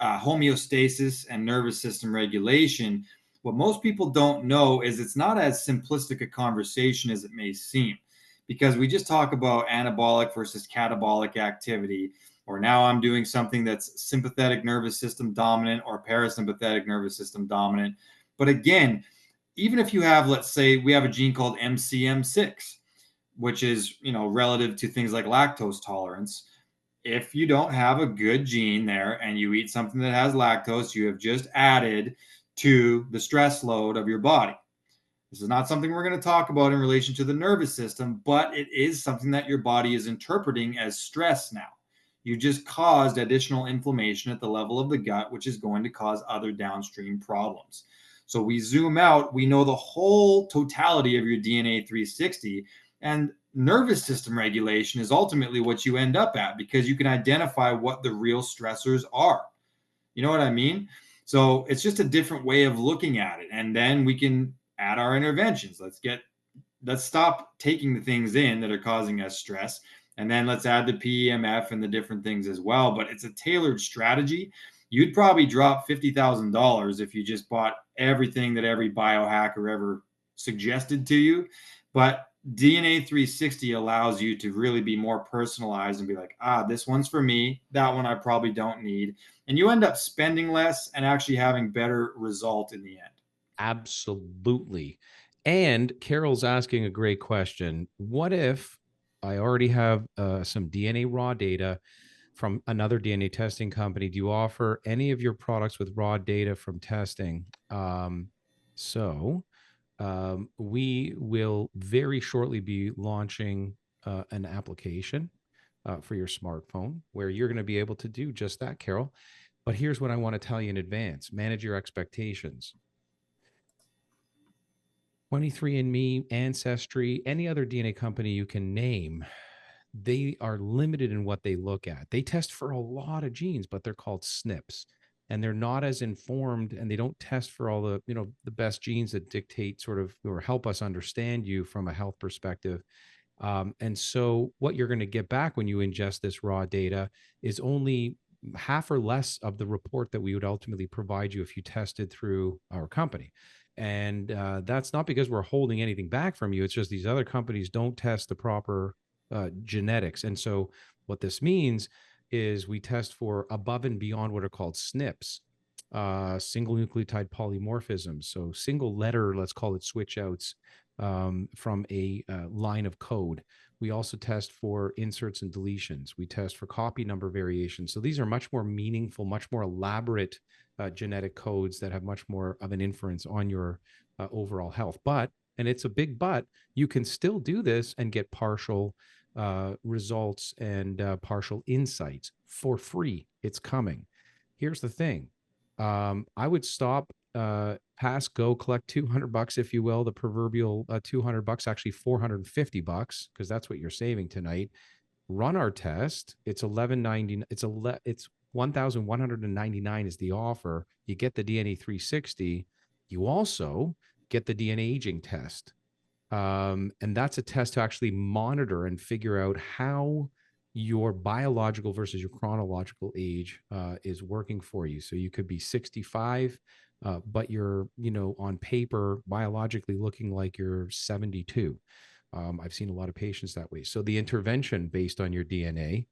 B: homeostasis and nervous system regulation. What most people don't know is it's not as simplistic a conversation as it may seem, because we just talk about anabolic versus catabolic activity, or now I'm doing something that's sympathetic nervous system dominant or parasympathetic nervous system dominant. But again, even if you have, let's say we have a gene called MCM6, which is, relative to things like lactose tolerance. If you don't have a good gene there and you eat something that has lactose, you have just added to the stress load of your body. This is not something we're going to talk about in relation to the nervous system, but it is something that your body is interpreting as stress now. You just caused additional inflammation at the level of the gut, which is going to cause other downstream problems. So we zoom out, we know the whole totality of your DNA 360, and nervous system regulation is ultimately what you end up at, because you can identify what the real stressors are. You know what I mean? So it's just a different way of looking at it. And then we can add our interventions. Let's stop taking the things in that are causing us stress. And then let's add the PEMF and the different things as well. But it's a tailored strategy. You'd probably drop $50,000 if you just bought everything that every biohacker ever suggested to you. But DNA 360 allows you to really be more personalized and be like, this one's for me. That one I probably don't need. And you end up spending less and actually having better result in the end.
A: Absolutely. And Carol's asking a great question. What if I already have some DNA raw data from another DNA testing company? Do you offer any of your products with raw data from testing? We will very shortly be launching an application for your smartphone where you're going to be able to do just that, Carol. But here's what I want to tell you in advance: manage your expectations. 23andMe, Ancestry, any other DNA company you can name, they are limited in what they look at. They test for a lot of genes, but they're called SNPs. and they're not as informed, and they don't test for all the, the best genes that dictate sort of or help us understand you from a health perspective. And so what you're going to get back when you ingest this raw data is only half or less of the report that we would ultimately provide you if you tested through our company. And that's not because we're holding anything back from you. It's just these other companies don't test the proper genetics. And so what this means is we test for above and beyond what are called SNPs, single nucleotide polymorphisms. So single letter, let's call it switch outs from a line of code. We also test for inserts and deletions. We test for copy number variations. So these are much more meaningful, much more elaborate genetic codes that have much more of an inference on your overall health. But, and it's a big but, you can still do this and get partial results and partial insights for free. It's coming. Here's the thing. I would stop, pass, go, collect $200, if you will, the proverbial $200, actually $450, because that's what you're saving tonight. Run our test. It's $11.99. It's $1,199 is the offer. You get the DNA 360. You also get the DNA aging test. And that's a test to actually monitor and figure out how your biological versus your chronological age is working for you. So you could be 65, but you're, on paper, biologically looking like you're 72. I've seen a lot of patients that way. So the intervention based on your DNA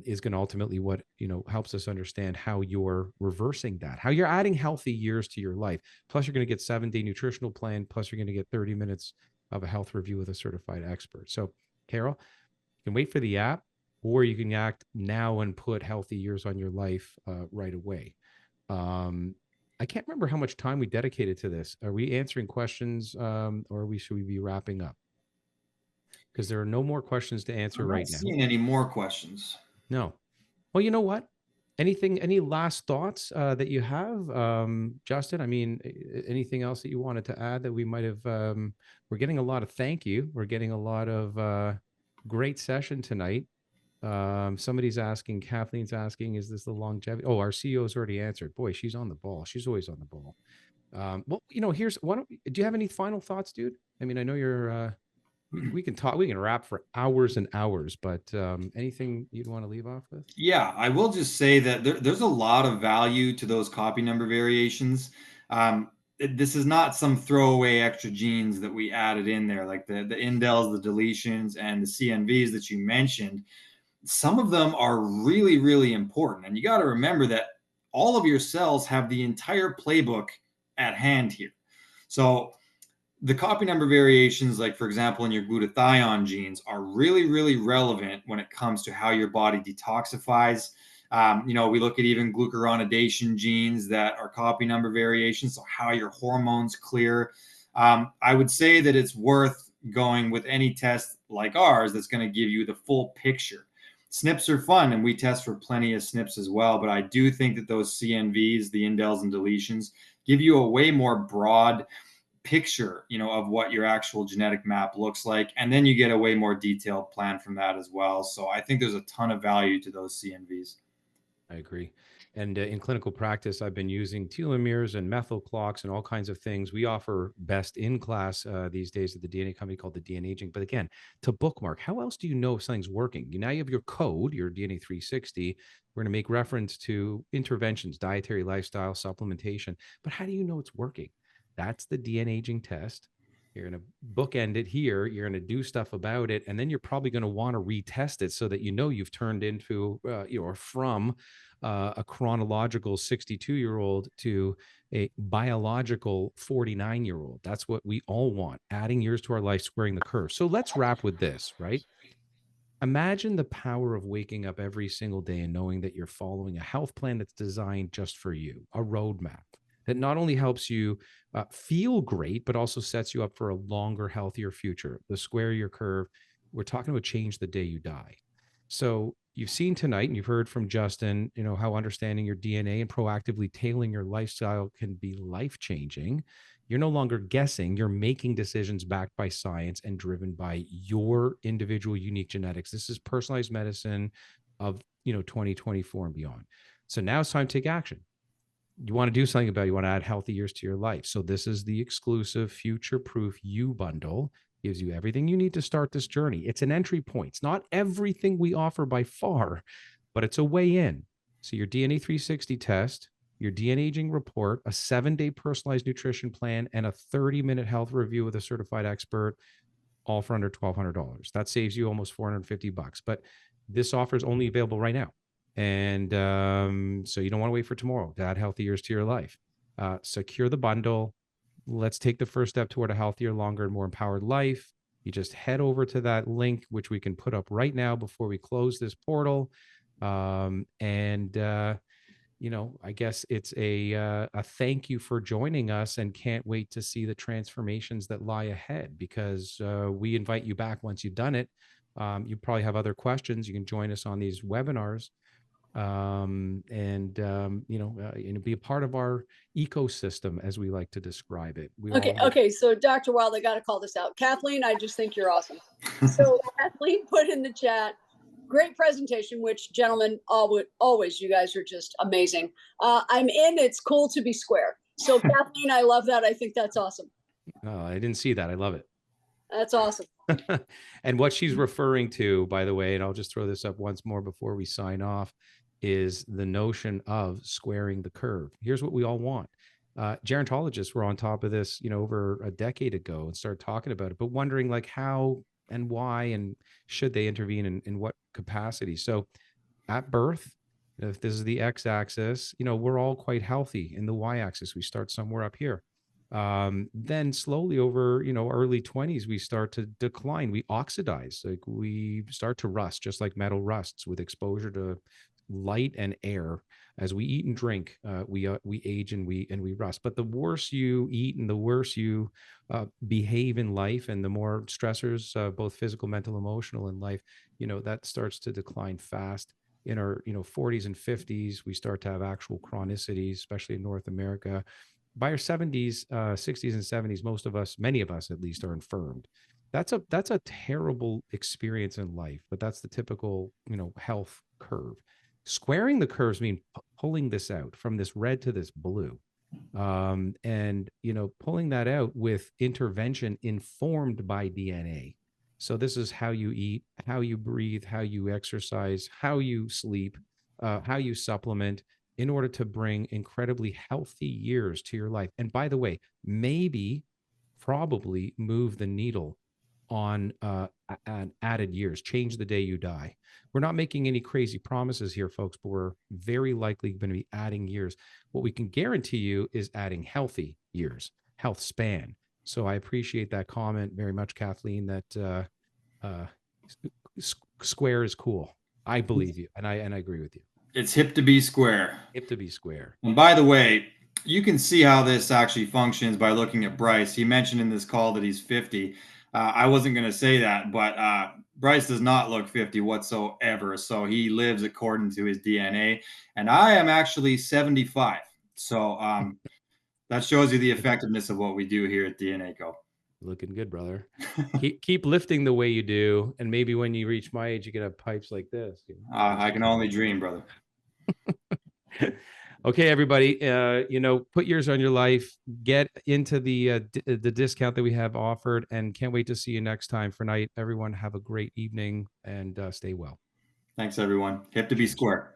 A: is going to ultimately what, helps us understand how you're reversing that, how you're adding healthy years to your life. Plus you're going to get 7-day nutritional plan. Plus you're going to get 30 minutes of a health review with a certified expert. So Carol, you can wait for the app, or you can act now and put healthy years on your life right away. I can't remember how much time we dedicated to this. Are we answering questions or should we be wrapping up? Because there are no more questions to answer right now.
B: I'm not seeing any more questions.
A: No. Well, you know what? Any last thoughts that you have, Justin? I mean, anything else that you wanted to add that we might have? We're getting a lot of thank you. We're getting a lot of great session tonight. Somebody's asking, Kathleen's asking, is this the longevity? Oh, our CEO's already answered. Boy, she's on the ball. She's always on the ball. Well, here's do you have any final thoughts, dude? I mean, I know you're, we can talk, we can wrap for hours and hours, but anything you'd want to leave off with?
B: Yeah, I will just say that there's a lot of value to those copy number variations. This is not some throwaway extra genes that we added in there, like the indels, the deletions, and the CNVs that you mentioned. Some of them are really, really important. And you got to remember that all of your cells have the entire playbook at hand here. So the copy number variations, like for example, in your glutathione genes, are really, really relevant when it comes to how your body detoxifies. We look at even glucuronidation genes that are copy number variations, so how your hormones clear. I would say that it's worth going with any test like ours that's going to give you the full picture. SNPs are fun, and we test for plenty of SNPs as well, but I do think that those CNVs, the indels and deletions, give you a way more broad picture, of what your actual genetic map looks like. And then you get a way more detailed plan from that as well. So I think there's a ton of value to those CNVs.
A: I agree. And in clinical practice, I've been using telomeres and methyl clocks and all kinds of things. We offer best in class these days at the DNA company called the DNA Aging. But again, to bookmark, how else do you know if something's working? Now you have your code, your DNA 360. We're going to make reference to interventions, dietary, lifestyle, supplementation. But how do you know it's working? That's the DNA Aging test. You're going to bookend it here. You're going to do stuff about it. And then you're probably going to want to retest it so that you've turned into, or from a chronological 62-year-old to a biological 49-year-old. That's what we all want, adding years to our life, squaring the curve. So let's wrap with this, right? Imagine the power of waking up every single day and knowing that you're following a health plan that's designed just for you, a roadmap that not only helps you feel great, but also sets you up for a longer, healthier future. The square your curve. We're talking about change the day you die. So you've seen tonight, and you've heard from Justin, how understanding your DNA and proactively tailoring your lifestyle can be life-changing. You're no longer guessing. You're making decisions backed by science and driven by your individual unique genetics. This is personalized medicine of 2024 and beyond. So now it's time to take action. you want to do something about it. You want to add healthy years to your life. So this is the exclusive future-proof you bundle. Gives you everything you need to start this journey. It's an entry point. It's not everything we offer by far, but it's a way in. So your DNA 360 test, your DNA aging report, a 7-day personalized nutrition plan, and a 30-minute health review with a certified expert, all for under $1,200. That saves you almost $450. But this offer is only available right now. And so you don't want to wait for tomorrow to add healthy years to your life. Secure the bundle. Let's take the first step toward a healthier, longer, and more empowered life. You just head over to that link, which we can put up right now before we close this portal. You know, I guess it's a thank you for joining us, and can't wait to see the transformations that lie ahead, because we invite you back once you've done it. You probably have other questions. You can join us on these webinars, you know, be a part of our ecosystem, as we like to describe it.
C: Okay. So Dr. Wylde, I got to call this out. Kathleen, I just think you're awesome. So Kathleen put in the chat, great presentation, which, gentlemen, always, you guys are just amazing. I'm in. It's cool to be square. So Kathleen, I love that. I think that's awesome.
A: Oh, I didn't see that. I love it.
C: That's awesome.
A: And what she's referring to, by the way, and I'll just throw this up once more before we sign off, is the notion of squaring the curve. Here's what we all want. Gerontologists were on top of this, you know, over a decade ago, and started talking about it, but wondering like how and why and should they intervene in what capacity. So at birth, if this is the x-axis, you know, we're all quite healthy. In the y-axis, we start somewhere up here. Then slowly over, you know, early 20s, we start to decline. We oxidize, like we start to rust, just like metal rusts with exposure to light and air. As we eat and drink, we age and we rust. But the worse you eat and the worse you behave in life, and the more stressors, both physical, mental, emotional in life, you know, that starts to decline fast. In our, you know, 40s and 50s, we start to have actual chronicities, especially in North America. By our 70s, 60s, and 70s, most of us, many of us at least, are infirmed. That's a terrible experience in life, but that's the typical, you know, health curve. Squaring the curves mean pulling this out from this red to this blue, and you know, pulling that out with intervention informed by DNA. So this is how you eat, how you breathe, how you exercise, how you sleep, how you supplement, in order to bring incredibly healthy years to your life. And by the way, maybe, probably move the needle on added years, change the day you die. We're not making any crazy promises here, folks, but we're very likely going to be adding years. What we can guarantee you is adding healthy years, health span. So I appreciate that comment very much, Kathleen, that square is cool. I believe you, and I agree with you.
B: It's hip to be square.
A: Hip to be square.
B: And by the way, you can see how this actually functions by looking at Bryce. He mentioned in this call that he's 50. I wasn't going to say that, but Bryce does not look 50 whatsoever. So he lives according to his DNA. And I am actually 75. So that shows you the effectiveness of what we do here at DNA Co.
A: Looking good, brother. keep lifting the way you do, and maybe when you reach my age, you can have pipes like this. You know?
B: I can only dream, brother.
A: Okay, everybody, you know, put yours on your life, get into the discount that we have offered, and can't wait to see you next time. For night, everyone, have a great evening, and stay well.
B: Thanks, everyone. Hip to be square.